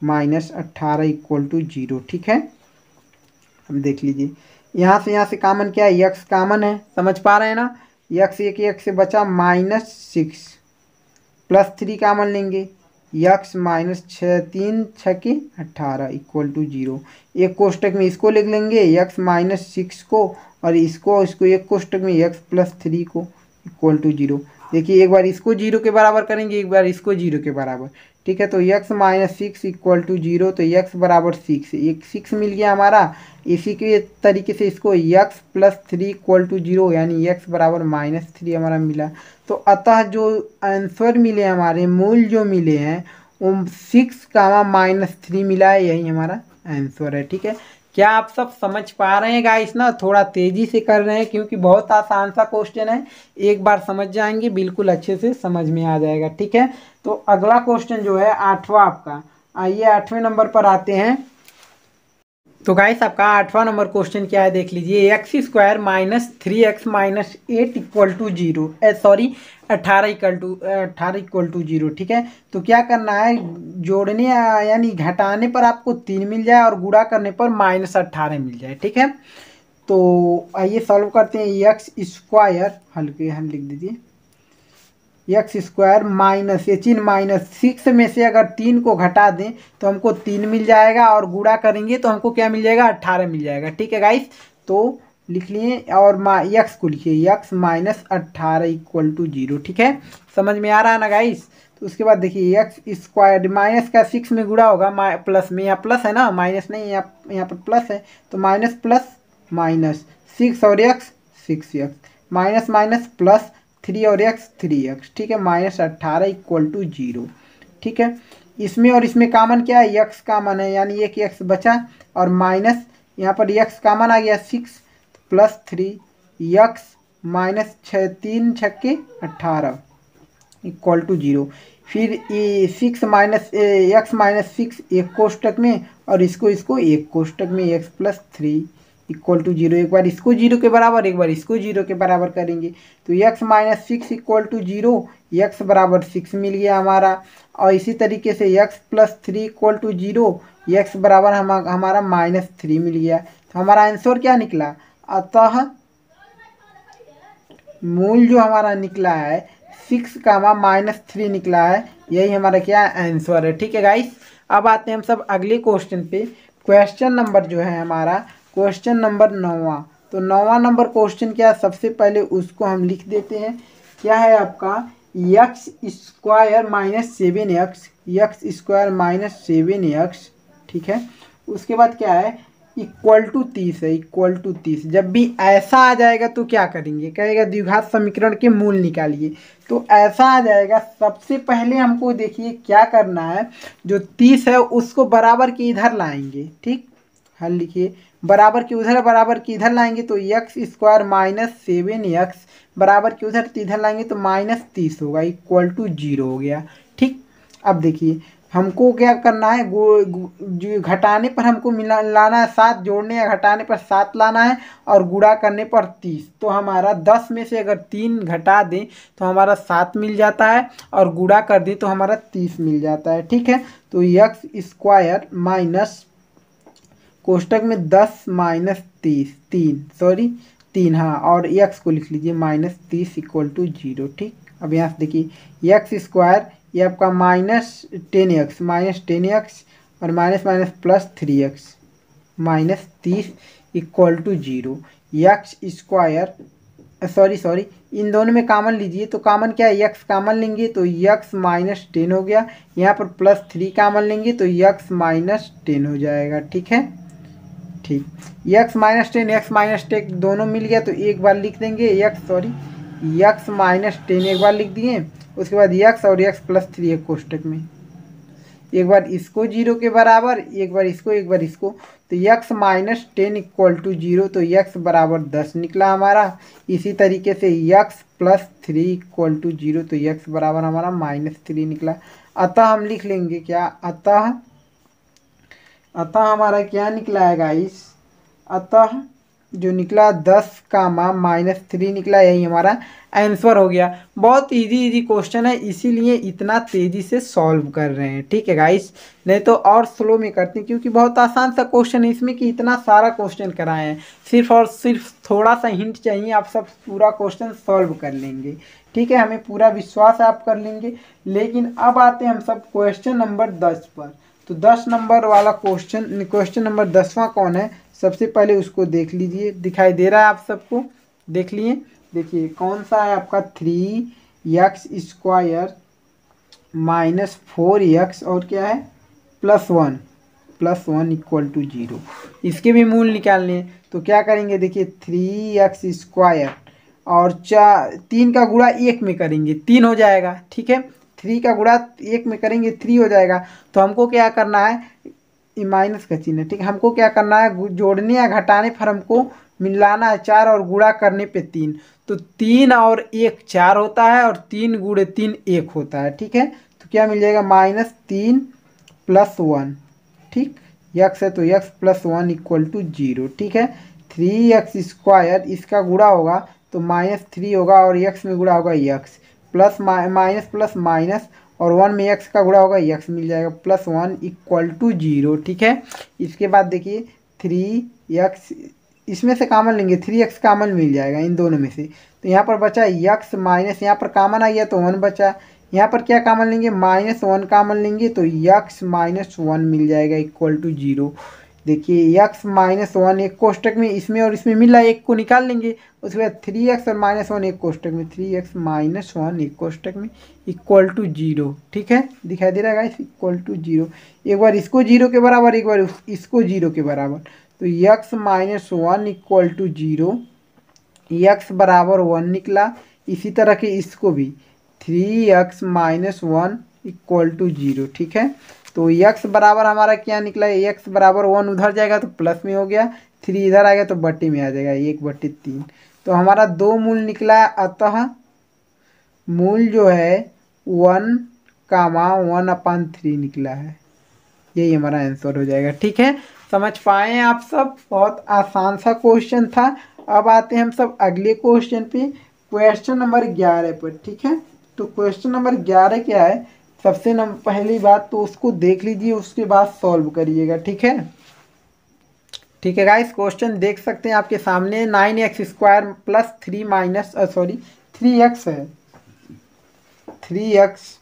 -18 इक्वल टू 0। ठीक है, अब देख लीजिए यहाँ से कॉमन क्या है, एक्स कॉमन है, समझ पा रहे हैं ना। एक्स एक से बचा -6 +3 कॉमन लेंगे, एक्स -3×6 = 0। एक कोष्टक में इसको लिख लेंगे एक्स -6 को और इसको एक कोष्टक में एक्स +3 को इक्वल टू 0। देखिए एक बार इसको 0 के बराबर करेंगे, एक बार इसको 0 के बराबर। ठीक है, तो x -6 इक्वल टू 0, तो x बराबर 6, एक 6 मिल गया हमारा। इसी के तरीके से इसको x +3 इक्वल टू 0 यानी x बराबर -3 हमारा मिला। तो अतः जो आंसर मिले हमारे, मूल जो मिले हैं वो 6, -3 मिला है, यही हमारा आंसर है। ठीक है, क्या आप सब समझ पा रहे हैं गाइस ना? थोड़ा तेजी से कर रहे हैं क्योंकि बहुत आसान सा क्वेश्चन है, एक बार समझ जाएंगे बिल्कुल अच्छे से समझ में आ जाएगा। ठीक है, तो अगला क्वेश्चन जो है 8वां आपका, आइए 8वें नंबर पर आते हैं। तो गाइस आपका 8वां नंबर क्वेश्चन क्या है देख लीजिए, x square -3x -8 equal to 0, sorry 18 equal to 0। ठीक है, तो क्या करना है, जोड़ने यानी घटाने पर आपको 3 मिल जाए और गुणा करने पर -18 मिल जाए। ठीक है, तो आइए सॉल्व करते हैं। एक्स स्क्वायर हल लिख दीजिए, एक्स स्क्वायर माइनस, ये चिन्ह -6 में से अगर 3 को घटा दें तो हमको 3 मिल जाएगा और गुणा करेंगे तो हमको क्या मिल जाएगा, 18 मिल जाएगा। ठीक है गाइस, तो लिख लिए और एक्स को लिखिए एक्स -18 इक्वल टू 0। ठीक है, समझ में आ रहा है ना गाइस। तो उसके बाद देखिए एक्स स्क्वायर माइनस का 6 में गुणा होगा, प्लस में, यहाँ प्लस है ना, माइनस नहीं, यहाँ पर प्लस है तो माइनस प्लस माइनस 6 और x 6x minus minus plus 3 और एक्स 3x। ठीक है, -18 इक्वल टू 0। ठीक है, इसमें और इसमें कॉमन क्या है, एक्स कॉमन है यानी एक एक्स बचा और माइनस यहाँ पर एक्स कॉमन आ गया 6 +3 एक्स -3×6 = 18 इक्वल टू 0। फिर ये 6 माइनस एक्स -6 एक कोष्टक में और इसको एक कोष्टक में एक्स +3 इक्वल टू 0। एक बार इसको 0 के बराबर, एक बार इसको 0 के बराबर करेंगे तो एक्स -6 इक्वल टू 0, एक्स बराबर 6 मिल गया हमारा। और इसी तरीके से एक्स +3 इक्वल टू 0, एक्स बराबर हमारा -3 मिल गया। तो हमारा आंसर क्या निकला, अतः मूल जो हमारा निकला है 6, -3 निकला है, यही हमारा क्या आंसर है। ठीक है गाइस, अब आते हैं हम सब अगले क्वेश्चन पे। क्वेश्चन नंबर जो है हमारा, क्वेश्चन नंबर 9वां। तो 9वां नंबर क्वेश्चन क्या है, सबसे पहले उसको हम लिख देते हैं। क्या है आपका, x square -7x, x square -7x। ठीक है, उसके बाद क्या है, इक्वल टू 30 है, इक्वल टू 30। जब भी ऐसा आ जाएगा तो क्या करेंगे, कहेगा द्विघात समीकरण के मूल निकालिए। तो ऐसा आ जाएगा, सबसे पहले हमको देखिए क्या करना है, जो 30 है उसको बराबर के इधर लाएंगे। ठीक, हल लिखिए, बराबर के उधर बराबर के इधर लाएंगे तो एक्स स्क्वायर -7x बराबर के उधर इधर लाएंगे तो -30 होगा, इक्वल टू 0 हो गया। ठीक, अब देखिए हमको क्या करना है, जो घटाने पर हमको लाना है 7, जोड़ने या घटाने पर 7 लाना है, और गुणा करने पर 30। तो हमारा 10 में से अगर 3 घटा दें तो हमारा 7 मिल जाता है, और गुणा कर दें तो हमारा 30 मिल जाता है। ठीक है, तो एक्स स्क्वायर माइनस कोष्टक में 10 माइनस 30 3 हाँ, और एक्स को लिख लीजिए -30 इक्वल टू 0। ठीक, अब यहाँ से देखिए एक्स स्क्वायर ये आपका -10x और minus minus plus 3x -30 equal to 0। X square sorry इन दोनों में कॉमन लीजिए, तो कॉमन क्या है, एक्स कॉमन लेंगे तो एक्स -10 हो गया, यहाँ पर +3 कॉमन लेंगे तो एक्स -10 हो जाएगा। ठीक है, ठीक, एक्स -10 दोनों मिल गया तो एक बार लिख देंगे एक्स -10 एक बार लिख दिए, उसके बाद एक्स और एक्स +3 एक कोष्टक में, एक बार इसको 0 के बराबर, एक बार इसको, तो एक्स -10 इक्वल टू 0, तो एक्स बराबर 10 निकला हमारा। इसी तरीके से एक्स +3 इक्वल टू 0, तो एक्स बराबर हमारा -3 निकला। अतः हम लिख लेंगे क्या, अतः हमारा क्या निकला है गाइस, अतः जो निकला 10 -3 निकला, यही हमारा आंसर हो गया। बहुत इजी क्वेश्चन है, इसीलिए इतना तेज़ी से सॉल्व कर रहे हैं। ठीक है गाइस, नहीं तो और स्लो में करते हैं, क्योंकि बहुत आसान सा क्वेश्चन है इसमें कि इतना सारा क्वेश्चन कराए हैं। सिर्फ और सिर्फ थोड़ा सा हिंट चाहिए, आप सब पूरा क्वेश्चन सॉल्व कर लेंगे। ठीक है, हमें पूरा विश्वास है आप कर लेंगे। लेकिन अब आते हैं हम सब क्वेश्चन नंबर 10 पर। तो 10 नंबर वाला क्वेश्चन नंबर 10वां कौन है, सबसे पहले उसको देख लीजिए। दिखाई दे रहा है आप सबको, देख लिए। देखिए कौन सा है आपका, 3x स्क्वायर -4x और क्या है +1 इक्वल टू 0। इसके भी मूल निकालने हैं, तो क्या करेंगे, देखिए 3x स्क्वायर और 3 का गुणा 1 में करेंगे 3 हो जाएगा। ठीक है, 3 का गुणा 1 में करेंगे 3 हो जाएगा। तो हमको क्या करना है, माइनस का चिन्ह। ठीक है, हमको क्या करना है, जोड़ने या घटाने पर हमको मिलाना है 4 और गुणा करने पे 3। तो 3 और 1 4 होता है, और 3 गुणे 3 1 होता है। ठीक है, तो क्या मिल जाएगा, -3 + 1। ठीक, एक्स है तो एक्स +1 इक्वल टू 0। ठीक है, 3x स्क्वायर इसका गुणा होगा तो -3 होगा, और x में गुणा होगा x, plus minus plus minus, और 1 में x का गुणा होगा x मिल जाएगा +1 इक्वल टू 0। ठीक है, इसके बाद देखिए 3x इसमें से कॉमन लेंगे, 3x कॉमन मिल जाएगा इन दोनों में से। तो यहाँ पर बचा x माइनस, यहाँ पर कॉमन आ गया तो 1 बचा। यहाँ पर क्या कॉमन लेंगे, -1 कॉमन लेंगे तो x -1 मिल जाएगा इक्वल टू 0। देखिए x -1 एक कोष्टक में, इसमें और इसमें मिला, एक को निकाल लेंगे। उसके बाद 3x और -1 एक कोष्टक में, 3x -1 एक कोष्टक में इक्वल टू 0। ठीक है, दिखाई दे रहा है गाइस, इक्वल टू 0। एक बार इसको 0 के बराबर, एक बार इसको 0 के बराबर, तो x -1 इक्वल टू 0, x बराबर 1 निकला। इसी तरह के इसको भी 3x -1 इक्वल टू 0। ठीक है, तो x बराबर हमारा क्या निकला है, x बराबर 1 उधर जाएगा तो प्लस में हो गया, 3 इधर आएगा तो बट्टे में आ जाएगा, 1/3। तो हमारा 2 मूल निकला है। अतः मूल जो है 1,1/3 निकला है, यही हमारा आंसर हो जाएगा। ठीक है, समझ पाए हैं आप सब, बहुत आसान सा क्वेश्चन था। अब आते हैं हम सब अगले क्वेश्चन पे, क्वेश्चन नंबर 11 पर। ठीक है, तो क्वेश्चन नंबर 11 क्या है, सबसे पहली बात तो उसको देख लीजिए, उसके बाद सॉल्व करिएगा। ठीक है, ठीक है गाइस, क्वेश्चन देख सकते हैं आपके सामने, 9x स्क्वायर प्लस 3x है, 3x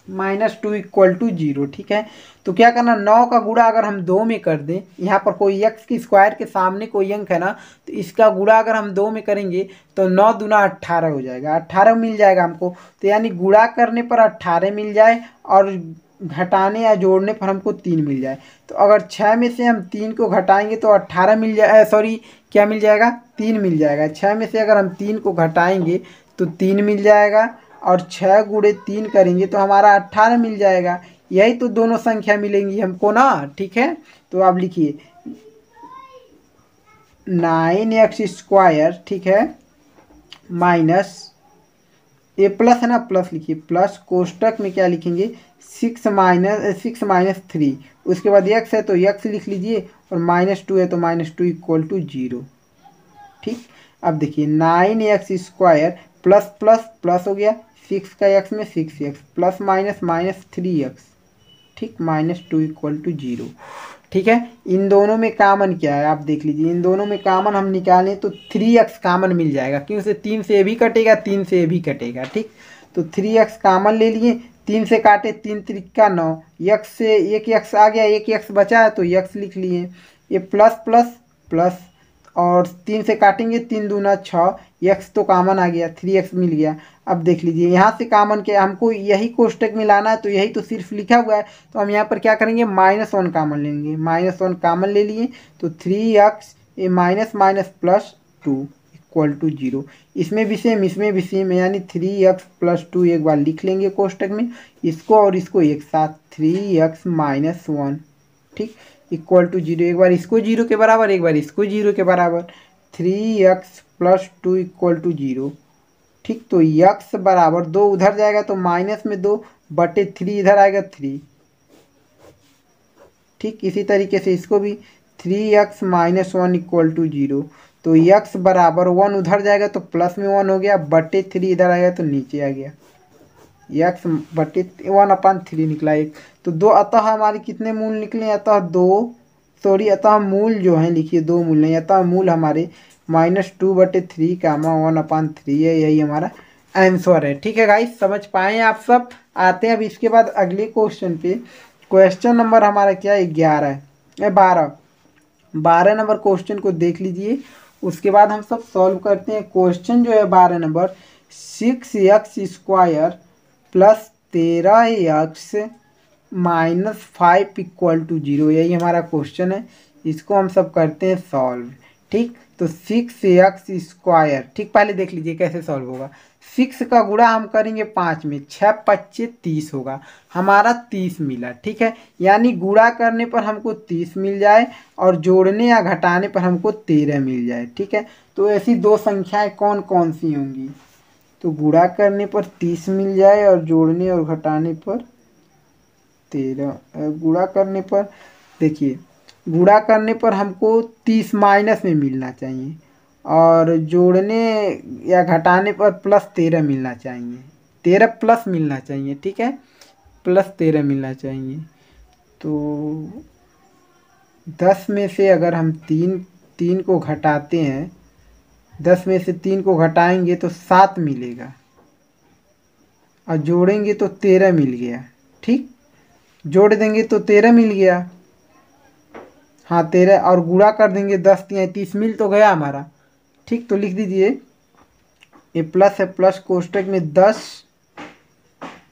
-2 इक्वल टू 0। ठीक है, तो क्या करना, 9 का गुणा अगर हम 2 में कर दें, यहाँ पर कोई x की स्क्वायर के सामने कोई अंक है ना, तो इसका गुणा अगर हम 2 में करेंगे तो 9 दूना 18 हो जाएगा, 18 मिल जाएगा हमको। तो यानी गुणा करने पर 18 मिल जाए, और घटाने या जोड़ने पर हमको 3 मिल जाए। तो अगर 6 में से हम 3 को घटाएंगे तो 18 मिल जाए, क्या मिल जाएगा, 3 मिल जाएगा। 6 में से अगर हम 3 को घटाएंगे तो 3 मिल जाएगा, और 6 गुणे 3 करेंगे तो हमारा 18 मिल जाएगा। यही तो दोनों संख्या मिलेंगी हमको ना। ठीक है, तो आप लिखिए 9x स्क्वायर, ठीक है, माइनस ये प्लस है ना, प्लस लिखिए, प्लस कोष्टक में क्या लिखेंगे, सिक्स माइनस थ्री, उसके बाद x है तो x लिख लीजिए और -2 है तो -2 इक्वल टू 0। ठीक, अब देखिए 9x² प्लस प्लस प्लस हो गया, 6 का x में 6x plus minus minus 3x। ठीक, -2 इक्वल टू 0। ठीक है, इन दोनों में कॉमन क्या है आप देख लीजिए, इन दोनों में कॉमन हम निकालें तो 3x कॉमन मिल जाएगा, क्यों से 3 से ये भी कटेगा 3 से ये भी कटेगा। ठीक, तो 3x कॉमन ले लिए, 3 से काटे 3 त्रिका 9, x से एक x आ गया, एक x बचा है तो x लिख लिए, ये प्लस प्लस प्लस और 3 से काटेंगे 3 दूना 6, x तो कॉमन आ गया 3x मिल गया। अब देख लीजिए यहाँ से कॉमन क्या, हमको यही कोष्टक में लाना है तो यही तो सिर्फ लिखा हुआ है, तो हम यहाँ पर क्या करेंगे -1 कॉमन लेंगे, -1 कॉमन ले लिए तो 3x ये minus minus plus 2 equal to 0। इसमें भी सेम इसमें भी सेम, यानी 3x + 2 एक बार लिख लेंगे कोष्टक में, इसको और इसको एक साथ 3x - 1। ठीक, इक्वल टू 0, एक बार इसको 0 के बराबर एक बार इसको 0 के बराबर, 3x + 2 इक्वल टू 0। ठीक, तो x बराबर 2 उधर जाएगा तो -2 बटे 3 इधर आएगा 3। ठीक, इसी तरीके से इसको भी 3x - 1 इक्वल टू 0, तो x बराबर 1 उधर जाएगा तो प्लस में 1 हो गया, बटे 3 इधर आएगा तो नीचे आ गया, x बटे 1/3 निकला एक। तो दो, अतः हमारे कितने मूल निकले, अतः 2, सॉरी अतः मूल जो है लिखिए 2 मूल नहीं, अतः मूल हमारे -2/3 कामा 1/3 है, यही हमारा आंसर है। ठीक है गाइस, समझ पाए आप सब। आते हैं अब इसके बाद अगले क्वेश्चन पे। क्वेश्चन नंबर हमारा क्या है 11 है 12 नंबर क्वेश्चन को देख लीजिए, उसके बाद हम सब सॉल्व करते हैं। क्वेश्चन जो है 12 number, 6x² + 13x - 5 equal to 0, यही हमारा क्वेश्चन है, इसको हम सब करते हैं सॉल्व। ठीक, तो 6x², ठीक पहले देख लीजिए कैसे सॉल्व होगा। 6 का गुणा हम करेंगे 5 में, 6 × 5 = 30 होगा, हमारा 30 मिला। ठीक है, यानी गुणा करने पर हमको 30 मिल जाए और जोड़ने या घटाने पर हमको 13 मिल जाए। ठीक है, तो ऐसी दो संख्याएं कौन कौन सी होंगी, तो गुणा करने पर 30 मिल जाए और जोड़ने और घटाने पर 13। गुणा करने पर देखिए, गुणा करने पर हमको 30 माइनस में मिलना चाहिए और जोड़ने या घटाने पर +13 मिलना चाहिए, 13 प्लस मिलना चाहिए। ठीक है, +13 मिलना चाहिए। तो 10 में से अगर हम 3 को घटाते हैं, 10 में से 3 को घटाएंगे तो 7 मिलेगा और जोड़ेंगे तो 13 मिल गया। ठीक, जोड़ देंगे तो 13 मिल गया, हाँ 13, और गुणा कर देंगे 10 × 30 मिल तो गया हमारा। ठीक, तो लिख दीजिए, ये प्लस है, प्लस कोष्टक में 10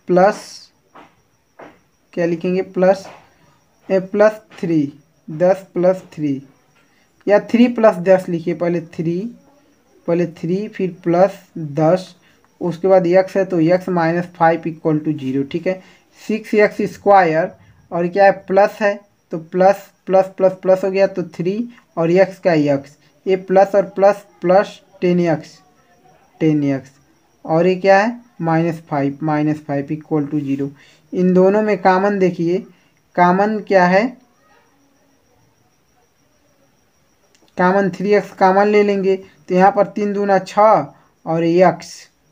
प्लस क्या लिखेंगे, प्लस +3, 10 + 3 या 3 + 10 लिखिए, पहले 3 फिर +10, उसके बाद x है तो x - 5 इक्वल टू 0। ठीक है, 6x² और क्या है प्लस है तो प्लस प्लस प्लस प्लस हो गया तो 3 और x का x, ये प्लस और प्लस प्लस 10x और ये क्या है -5 इक्वल टू 0। इन दोनों में कॉमन देखिए, कॉमन क्या है, कॉमन 3x कॉमन ले लेंगे तो यहाँ पर 3 दूना 6 और x।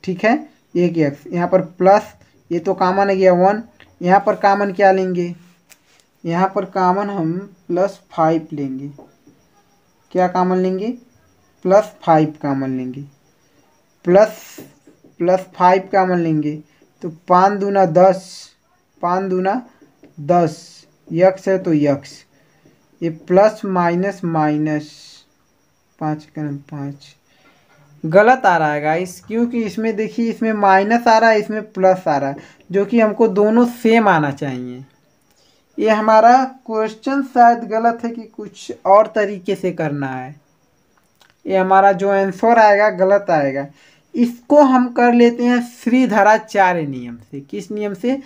ठीक है, एक x यहाँ पर प्लस, ये तो कॉमन है गया 1, यहाँ पर कॉमन क्या लेंगे, यहाँ पर कॉमन हम +5 लेंगे, क्या कॉमन लेंगे, +5 कॉमन लेंगे, +5 कॉमन लेंगे तो 5 दूना 10, 5 दूना 10, x है तो x, ये प्लस माइनस माइनस 5 गलत आ रहा है गाइस, क्योंकि इसमें देखिए इसमें माइनस आ रहा है, इसमें प्लस आ रहा है, जो कि हमको दोनों सेम आना चाहिए। ये हमारा क्वेश्चन शायद गलत है कि कुछ और तरीके से करना है, ये हमारा जो आंसर आएगा गलत आएगा। इसको हम कर लेते हैं श्रीधराचार्य नियम से। किस नियम से,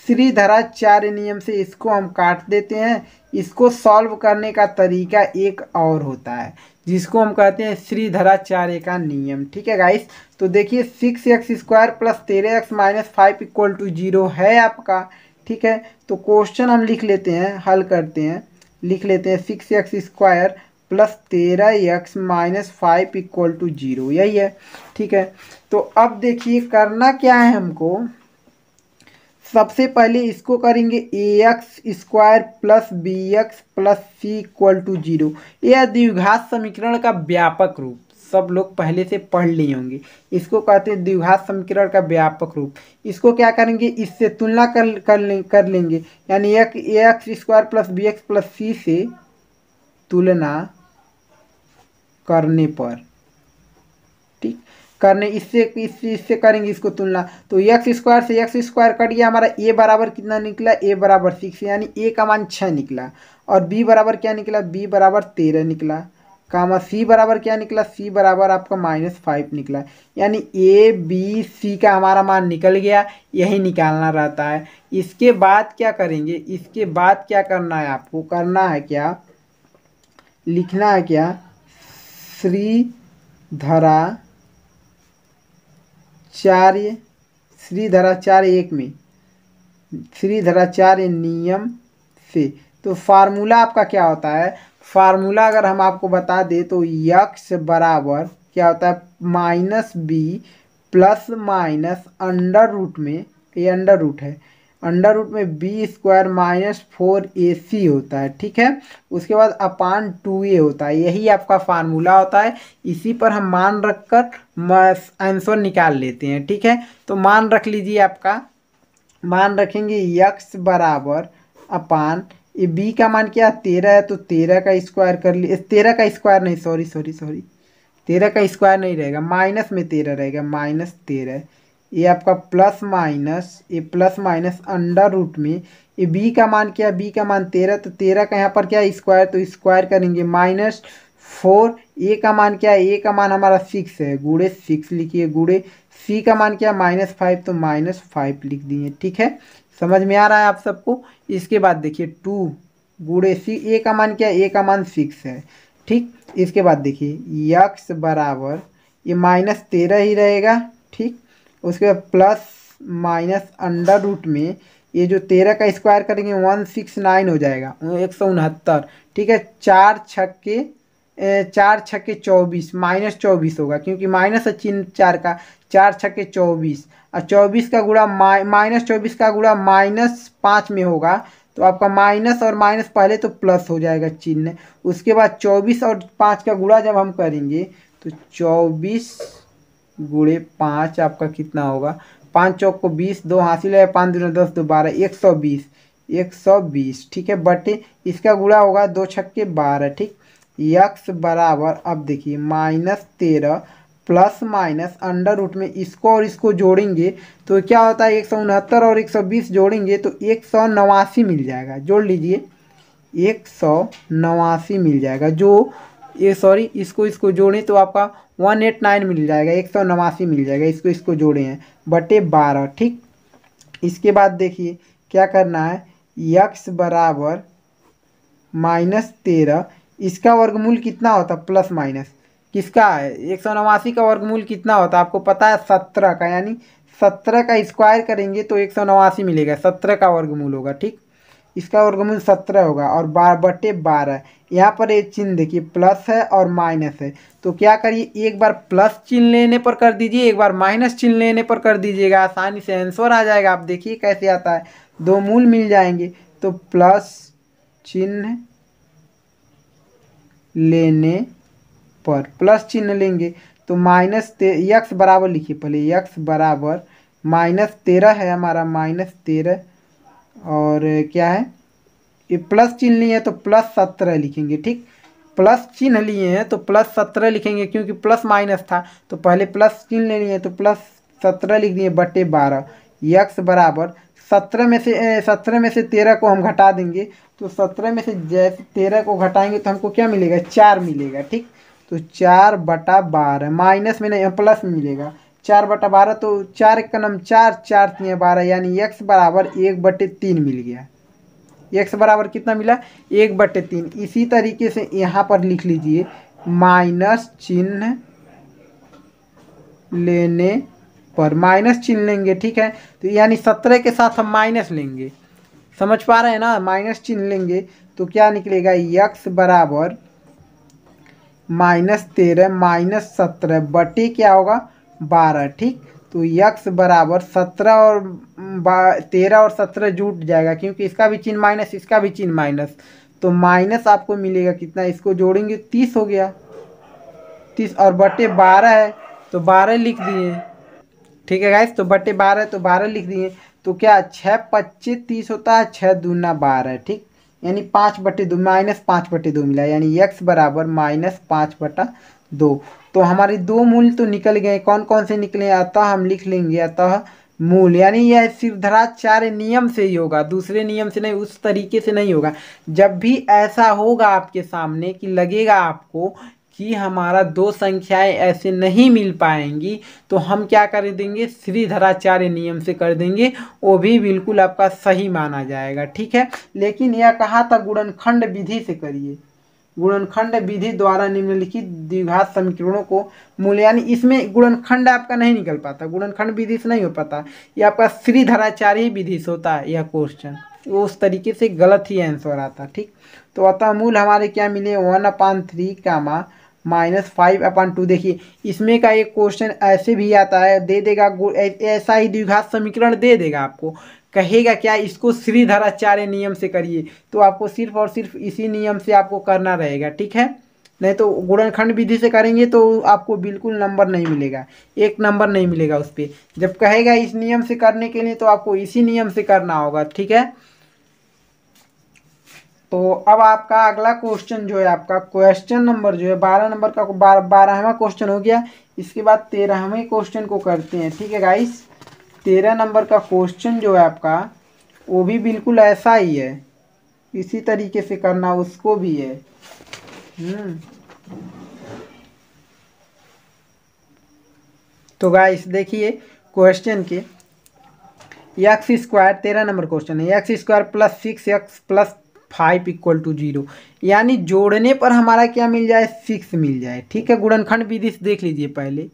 श्रीधराचार्य नियम से इसको हम काट देते हैं। इसको सॉल्व करने का तरीका एक और होता है जिसको हम कहते हैं श्रीधराचार्य का नियम। ठीक है गाइस, तो देखिए 6x² + 13x - 5 इक्वल टू 0 है आपका। ठीक है। तो क्वेश्चन हम लिख लेते हैं, हल करते हैं, लिख लेते हैं 6x² plus 13x minus 5 equal to 0, यही है। ठीक है, तो अब देखिए करना क्या है हमको। सबसे पहले इसको करेंगे ax² plus bx plus c equal to 0। यह द्विघात समीकरण का व्यापक रूप, सब लोग पहले से पढ़ लिए होंगे। इसको कहते हैं द्विघात समीकरण का व्यापक रूप। इसको क्या करेंगे, इससे तुलना कर लेंगे, यानी ax² plus bx plus c से तुलना करने पर, ठीक, करने इससे करेंगे इसको तुलना। तो x² से x² कट गया, हमारा a बराबर कितना निकला, a बराबर 6, यानी a का मान 6 निकला। और b बराबर क्या निकला, b बराबर 13 निकला। कामा c बराबर क्या निकला, c बराबर आपका -5 निकला। यानी a b c का हमारा मान निकल गया, यही निकालना रहता है। इसके बाद क्या करेंगे, इसके बाद क्या करना है आपको, करना है क्या, लिखना है क्या, श्रीधराचार्य में, श्रीधराचार्य नियम से। तो फार्मूला आपका क्या होता है, फार्मूला अगर हम आपको बता दें तो यक्स बराबर क्या होता है, -b plus minus under root में, ये अंडर रूट है, अंडर रूट में b² -4ac होता है। ठीक है, उसके बाद अपान 2a होता है, यही आपका फार्मूला होता है। इसी पर हम मान रखकर आंसर निकाल लेते हैं। ठीक है, तो मान रख लीजिए, आपका मान रखेंगे यक्स बराबर अपान, ये b का मान क्या 13 है, तो 13 का स्क्वायर कर लिए, 13 का स्क्वायर नहीं, सॉरी 13 का स्क्वायर नहीं रहेगा, माइनस में 13 रहेगा, -13। ये आपका प्लस माइनस अंडर रूट में, ये b का मान क्या, b का मान 13, तो 13 का यहाँ पर क्या स्क्वायर, तो स्क्वायर करेंगे -4। a का मान क्या है, a का मान हमारा 6 है, गुड़े 6 लिखिए, गुड़े c का मान क्या -5, तो -5 लिख दिए। ठीक है, समझ में आ रहा है आप सबको। इसके बाद देखिए 2 गुड़े c, a का मान क्या है, a का मान 6 है। ठीक, इसके बाद देखिए यक्स बराबर ये -13 ही रहेगा। ठीक, उसके बाद प्लस माइनस अंडर रूट में, ये जो 13 का स्क्वायर करेंगे 169 हो जाएगा, 169। ठीक है, 4 छक्के 24, -24 होगा, क्योंकि माइनस है चिन्ह 4 का, 4 छक्के 24, और 24 का गुणा -24 का गुणा -5 में होगा, तो आपका माइनस और माइनस पहले तो प्लस हो जाएगा चिन्ह। उसके बाद 24 और 5 का गुणा जब हम करेंगे तो 24 गुणे 5 आपका कितना होगा, 5 चौक को 20, 2 हासिल है, 5 दूना 10, 2 12, 120। ठीक है, बटे इसका गुणा होगा 2 छक्के 12। ठीक, यक्स बराबर, अब देखिए -13 प्लस माइनस अंडर रूट में, इसको और इसको जोड़ेंगे तो क्या होता है, 169 और 120 जोड़ेंगे तो 189 मिल जाएगा। जोड़ लीजिए, 189 मिल जाएगा। जो ये सॉरी, इसको जोड़ें तो आपका 189 मिल जाएगा, 189 मिल जाएगा। इसको जोड़े हैं बटे 12। ठीक, इसके बाद देखिए क्या करना है, यक्स बराबर -13, इसका वर्गमूल कितना होता, प्लस माइनस किसका है, 189 का वर्गमूल कितना होता है आपको पता है, 17 का, यानी 17 का स्क्वायर करेंगे तो 189 मिलेगा, 17 का वर्गमूल होगा। ठीक, इसका वर्गमूल 17 होगा, और बटे 12। यहाँ पर एक चिन्ह देखिए, प्लस है और माइनस है, तो क्या करिए, एक बार प्लस चिन्ह लेने पर कर दीजिए, एक बार माइनस चिन्ह लेने पर कर दीजिएगा, आसानी से आंसर आ जाएगा। आप देखिए कैसे आता है, दो मूल मिल जाएंगे, तो प्लस चिन्ह लेने पर, प्लस चिन्ह लेंगे तो यक्स बराबर लिखिए, पहले यक्स बराबर -13 है हमारा, -13, और क्या है, ये प्लस चिन्ह लिए हैं तो +17 लिखेंगे। ठीक, प्लस चिन्ह लिए हैं तो +17 लिखेंगे, क्योंकि प्लस माइनस था तो पहले प्लस चिन्ह ले लिए तो +17 लिख दिए बटे 12। यक्स बराबर 17 में से 13 को हम घटा देंगे, तो 17 में से जैसे 13 को घटाएंगे तो हमको क्या मिलेगा, 4 मिलेगा। ठीक, तो 4/12, माइनस में नहीं प्लस में मिलेगा, 4/12, तो 4 एक का नाम 4, 4 3 12, यानी यक्स बराबर 1/3 मिल गया। एक्स बराबर कितना मिला, 1/3। इसी तरीके से यहाँ पर लिख लीजिए, माइनस चिन्ह लेने पर, माइनस चिन्ह लेंगे। ठीक है, तो यानी 17 के साथ हम माइनस लेंगे, समझ पा रहे हैं ना, माइनस चिन्ह लेंगे तो क्या निकलेगा, यक्स बराबर -13 -17 बटे क्या होगा 12। ठीक, तो यक्स बराबर 17 और 13 और 17 जुट जाएगा क्योंकि इसका भी चिन्ह माइनस इसका भी चिन्ह माइनस, तो माइनस आपको मिलेगा कितना, इसको जोड़ेंगे 30 हो गया, 30 और बटे 12 है तो 12 लिख दिए। ठीक है गाइस, तो बटे 12 तो 12 लिख दिए। तो क्या 6×25 = 30 होता है, 6×2 = 12। ठीक, यानी 5/2 -5/2 मिला, यानी x बराबर -5/2। तो हमारे दो मूल तो निकल गए, कौन कौन से निकले, अतः हम लिख लेंगे अतः मूल, यानी यह सिरधराचार्य नियम से ही होगा, दूसरे नियम से नहीं, उस तरीके से नहीं होगा। जब भी ऐसा होगा आपके सामने कि लगेगा आपको कि हमारा दो संख्याएं ऐसे नहीं मिल पाएंगी, तो हम क्या कर देंगे, श्रीधराचार्य नियम से कर देंगे, वो भी बिल्कुल आपका सही माना जाएगा। ठीक है, लेकिन यह कहा था गुणनखंड विधि से करिए, गुणनखंड विधि द्वारा निम्नलिखित द्विघात समीकरणों को मूल, यानी इसमें गुणनखंड आपका नहीं निकल पाता, गुणनखंड विधि से नहीं हो पाता, ये आपका श्रीधराचार्य विधि से होता है यह क्वेश्चन, वो उस तरीके से गलत ही आंसर आता। ठीक, तो अतः मूल हमारे क्या मिले, 1/3 कामा -5/2। देखिए इसमें का एक क्वेश्चन ऐसे भी आता है, दे देगा ऐसा ही द्विघात समीकरण दे देगा आपको, कहेगा क्या, इसको श्रीधराचार्य नियम से करिए, तो आपको सिर्फ और सिर्फ इसी नियम से आपको करना रहेगा। ठीक है, नहीं तो गुणनखंड विधि से करेंगे तो आपको बिल्कुल नंबर नहीं मिलेगा, एक नंबर नहीं मिलेगा उस पर। जब कहेगा इस नियम से करने के लिए तो आपको इसी नियम से करना होगा। ठीक है, तो अब आपका अगला क्वेश्चन जो है, आपका क्वेश्चन नंबर जो है 12 नंबर का 12वां क्वेश्चन हो गया। इसके बाद 13वें क्वेश्चन को करते हैं। ठीक है गाइस, 13 नंबर का क्वेश्चन जो है आपका वो भी बिल्कुल ऐसा ही है, इसी तरीके से करना उसको भी है। तो गाइस देखिए क्वेश्चन के, x², 13 नंबर क्वेश्चन है, x² + 6x + 5 = 0, यानी जोड़ने पर हमारा क्या मिल जाए, 6 मिल जाए। ठीक है, गुणनखंड विधि से देख लीजिए, पहले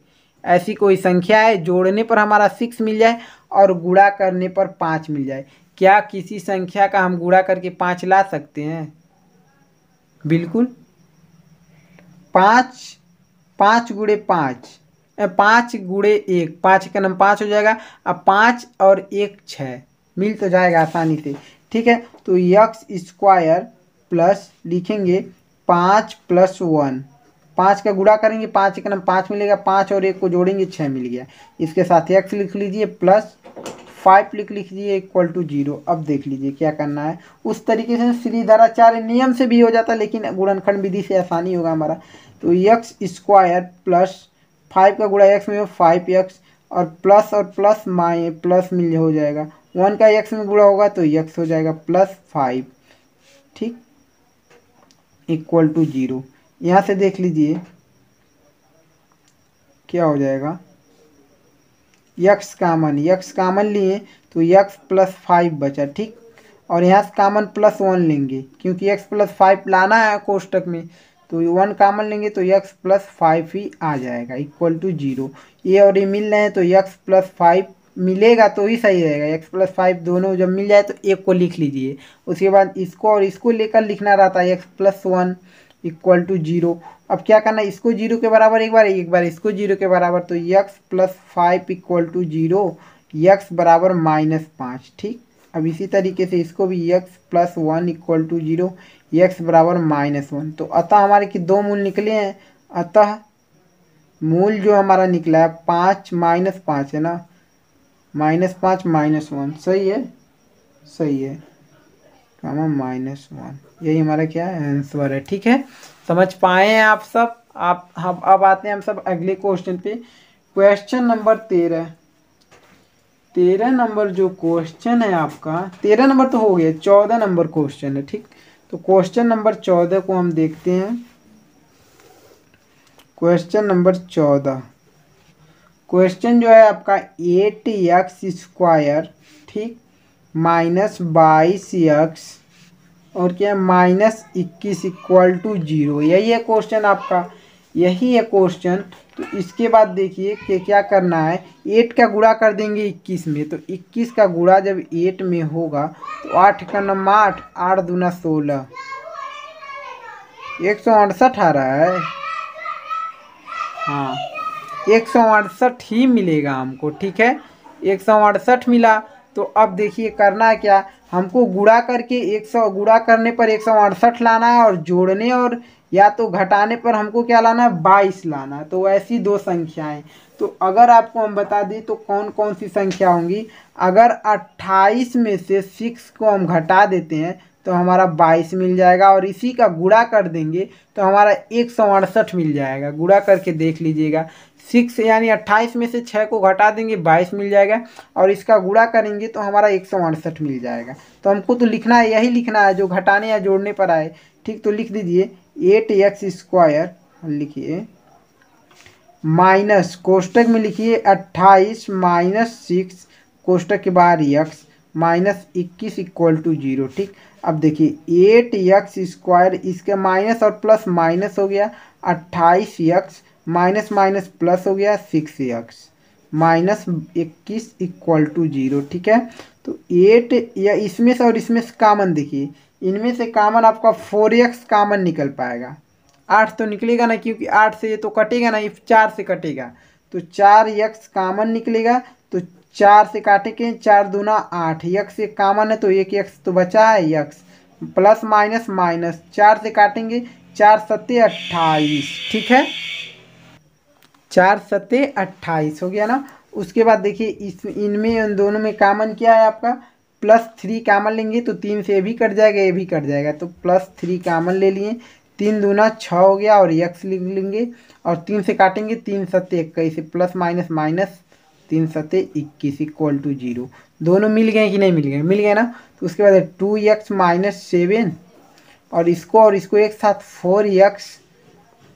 ऐसी कोई संख्या है जोड़ने पर हमारा 6 मिल जाए और गुणा करने पर 5 मिल जाए। क्या किसी संख्या का हम गुणा करके 5 ला सकते हैं, बिल्कुल। 5 5 × 5 5 × 1 5 का नाम 5 हो जाएगा, अब 5 और 1 6 मिल तो जाएगा आसानी से। ठीक है, तो x² प्लस लिखेंगे 5 + 1, 5 का गुणा करेंगे 5 का नाम 5 मिलेगा, 5 और 1 को जोड़ेंगे 6 मिल गया, इसके साथ x लिख लीजिए प्लस 5 लिख लीजिए = 0। अब देख लीजिए क्या करना है, उस तरीके से श्रीधराचार्य नियम से भी हो जाता है, लेकिन गुणनखंड विधि से आसानी होगा हमारा। तो x² प्लस 5 का गुणा x में 5x और प्लस प्लस मिल हो जाएगा, 1 का x में गुणा होगा तो x हो जाएगा +5। ठीक, = 0। यहाँ से देख लीजिए क्या हो जाएगा, x कामन लिए तो x + 5 बचा। ठीक, और यहाँ से कामन +1 लेंगे क्योंकि x + 5 लाना है कोष्टक में, तो 1 कामन लेंगे तो x + 5 ही आ जाएगा = 0। ये और ये मिल रहे हैं तो x + 5 मिलेगा तो ही सही रहेगा, x + 5 दोनों जब मिल जाए तो एक को लिख लीजिए, उसके बाद इसको और इसको लेकर लिखना रहता है, x + 1 = 0। अब क्या करना है, इसको 0 के बराबर एक बार इसको 0 के बराबर, तो x + 5 = 0, x बराबर -5। ठीक, अब इसी तरीके से इसको भी x + 1 = 0, x बराबर -1। तो अतः हमारे की दो मूल निकले हैं, अतः मूल जो हमारा निकला है 5 - 5 है ना, -5 -1 सही है, सही है, -1, यही हमारा क्या है, आंसर है। ठीक है, समझ पाए हैं आप सब। आप हम अब आते हैं हम सब अगले क्वेश्चन पे, क्वेश्चन नंबर 13 नंबर जो क्वेश्चन है आपका, 13 नंबर तो हो गया, 14 नंबर क्वेश्चन है। ठीक, तो क्वेश्चन नंबर 14 को हम देखते हैं। क्वेश्चन नंबर 14, क्वेश्चन जो है आपका 8x², ठीक, -22x और क्या -21 = 0, यही है क्वेश्चन आपका। यही है क्वेश्चन। तो इसके बाद देखिए कि क्या करना है, 8 का गुणा कर देंगे 21 में, तो 21 का गुणा जब 8 में होगा तो 8 का नंबर 8, 8 दूना 16, 168 आ रहा है। हाँ 168 ही मिलेगा हमको, ठीक है 168 मिला। तो अब देखिए करना है क्या, हमको गुणा करके 100 गुणा करने पर 168 लाना है, और जोड़ने और या तो घटाने पर हमको क्या लाना है, 22 लाना है। तो ऐसी दो संख्याएं। तो अगर आपको हम बता दें तो कौन कौन सी संख्या होंगी, अगर 28 में से 6 को हम घटा देते हैं तो हमारा 22 मिल जाएगा, और इसी का गुणा कर देंगे तो हमारा 168 मिल जाएगा। गुणा करके देख लीजिएगा, 6 यानी 28 में से 6 को घटा देंगे 22 मिल जाएगा, और इसका गुणा करेंगे तो हमारा 168 मिल जाएगा। तो हमको तो लिखना है, यही लिखना है जो घटाने या जोड़ने पर आए। ठीक, तो लिख दीजिए 8x² लिखिए माइनस कोष्टक में लिखिए 28 माइनस 6 कोष्टक के बाहर x माइनस 21 इक्वल टू 0। ठीक, अब देखिए 8x² इसके माइनस और प्लस माइनस हो गया, 28x माइनस माइनस प्लस हो गया 6x माइनस 21 इक्वल टू 0। ठीक है, तो 8 या इसमें से और इसमें से कामन देखिए, इनमें से कामन आपका 4x कामन निकल पाएगा, 8 तो निकलेगा ना, क्योंकि 8 से ये तो कटेगा ना, ये 4 से कटेगा, तो 4x कामन निकलेगा। तो 4 से काटेंगे, 4 दूना 8, x एक कामन है तो एक x तो बचा है, x प्लस माइनस माइनस 4 से काटेंगे, 4 सत्ते 28। ठीक है, 4 सत्ते 28 हो गया ना। उसके बाद देखिए इस इनमें इन दोनों में कामन क्या है आपका, +3 कामन लेंगे तो 3 से ये भी कट जाएगा, ये भी कट जाएगा, तो +3 कामन ले लिए, 3 दूना 6 हो गया, और x लिख लेंगे और 3 से काटेंगे, 3 सत्ते 21, प्लस माइनस माइनस 3 सत्ते 21 इक्वल टू 0। दोनों मिल गए कि नहीं मिल गए, मिल गए ना। तो उसके बाद 2x माइनस 7 और इसको एक साथ 4x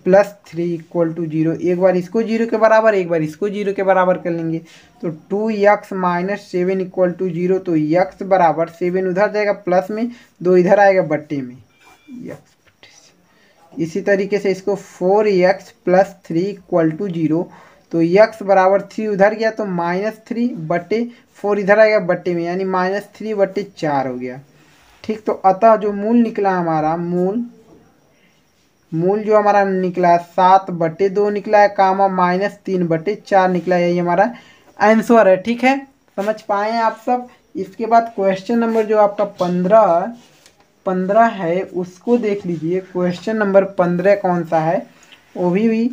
प्लस 3 इक्वल टू 0। एक बार इसको 0 के बराबर, एक बार इसको 0 के बराबर कर लेंगे, तो 2x माइनस 7 इक्वल टू 0। तो x बराबर 7 उधर जाएगा प्लस में, 2 इधर आएगा बट्टे में, इसी तरीके से इसको 4x प्लस 3 इक्वल टू 0। तो x बराबर 3 उधर गया तो -3 बट्टे 4 इधर आएगा बट्टे में, यानी -3 बट्टे 4 हो गया। ठीक, तो अतः जो मूल निकला हमारा, मूल जो हमारा निकला 7/2 निकला है, कामा -3/4 निकला है, यही हमारा आंसर है। ठीक है, समझ पाए हैं आप सब। इसके बाद क्वेश्चन नंबर जो आपका 15 है उसको देख लीजिए। क्वेश्चन नंबर 15 कौन सा है, वो भी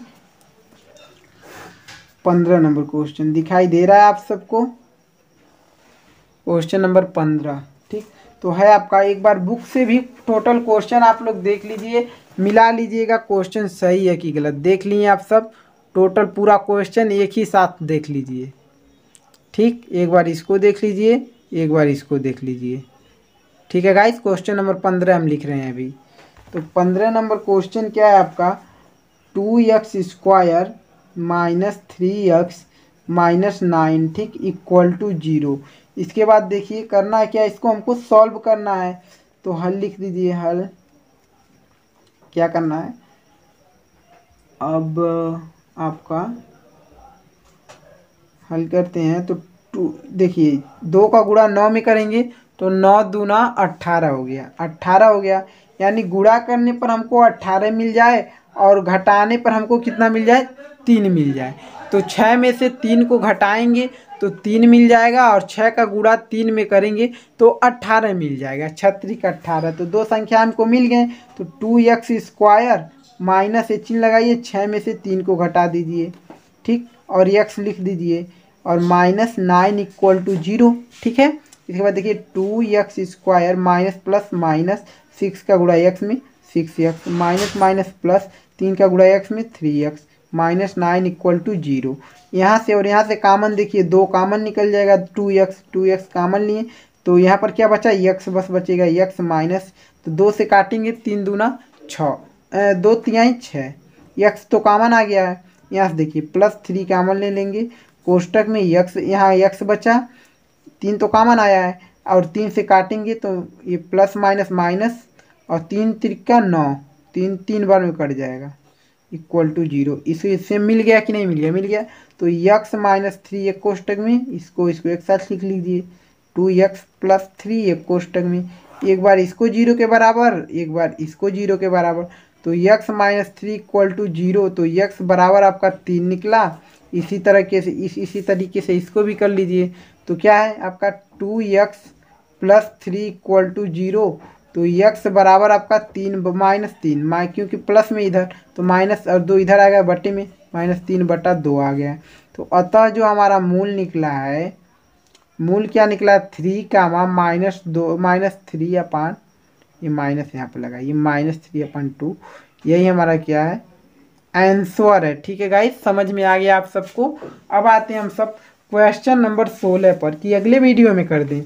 15 नंबर क्वेश्चन दिखाई दे रहा है आप सबको, क्वेश्चन नंबर 15। ठीक, तो है आपका, एक बार बुक से भी टोटल क्वेश्चन आप लोग देख लीजिए, मिला लीजिएगा क्वेश्चन सही है कि गलत, देख लिए आप सब, टोटल पूरा क्वेश्चन एक ही साथ देख लीजिए। ठीक, एक बार इसको देख लीजिए, एक बार इसको देख लीजिए। ठीक है गाइस, क्वेश्चन नंबर 15 हम लिख रहे हैं अभी। तो 15 नंबर क्वेश्चन क्या है आपका, 2x² माइनस 3x माइनस 9 ठीक इक्वल टू 0। इसके बाद देखिए करना है क्या, इसको हमको सॉल्व करना है। तो हल लिख दीजिए, हल क्या करना है, अब आपका हल करते हैं। तो देखिए 2 का गुणा 9 में करेंगे तो 9 दूना 18 हो गया, 18 हो गया, यानी गुणा करने पर हमको 18 मिल जाए और घटाने पर हमको कितना मिल जाए, 3 मिल जाए। तो 6 में से 3 को घटाएंगे तो 3 मिल जाएगा, और 6 का गुणा 3 में करेंगे तो 18 मिल जाएगा, 36 का 18। तो दो संख्या हमको मिल गए। तो 2x² माइनस चिन्ह लगाइए, 6 में से 3 को घटा दीजिए, ठीक, और x लिख दीजिए, और -9 इक्वल टू 0। ठीक है, इसके बाद देखिए 2x² माइनस प्लस माइनस 6 का गुणा x में 6x माइनस माइनस प्लस 3 का गुणा x में 3x -9 इक्वल टू 0। यहाँ से और यहाँ से कामन देखिए, 2 कामन निकल जाएगा, 2x कामन लिए, तो यहाँ पर क्या बचा, x बस बचेगा, x माइनस, तो 2 से काटेंगे, 3 दूना 6, 2 तिहाई 6, x तो कामन आ गया है। यहाँ से देखिए +3 कामन ले लेंगे, कोष्टक में x, यहाँ x बचा, 3 तो कामन आया है, और 3 से काटेंगे तो ये प्लस माइनस माइनस, और 3 त्रिका 9, 3 3 बार में कट जाएगा, इक्वल टू 0। इससे मिल गया कि नहीं मिल गया? मिल गया। तो यक्स माइनस 3 एक कोष्टक में, इसको एक साथ लिख लीजिए, 2x प्लस 3 एक कोष्टक में, एक बार इसको 0 के बराबर, एक बार इसको 0 के बराबर। तो यक्स माइनस 3 इक्वल टू 0, तो यक्स बराबर आपका 3 निकला। इसी तरीके से इसी तरीके से इसको भी कर लीजिए। तो क्या है आपका 2x प्लस 3 इक्वल टू 0। तो यक्स बराबर आपका 3 माइनस 3 क्योंकि प्लस में इधर, तो माइनस और 2 इधर आ गया बटे में, -3/2 आ गया। तो अतः जो हमारा मूल निकला है, मूल क्या निकला? 3 कामा -3 अपान, ये माइनस यहाँ पे लगा, ये -3/2, यही हमारा क्या है? आंसर है। ठीक है गाइस, समझ में आ गया आप सबको। अब आते हैं हम सब क्वेश्चन नंबर 16 पर, कि अगले वीडियो में कर दें।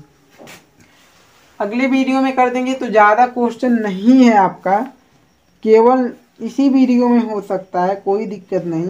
अगले वीडियो में कर देंगे तो ज़्यादा क्वेश्चन नहीं है आपका, केवल इसी वीडियो में हो सकता है, कोई दिक्कत नहीं।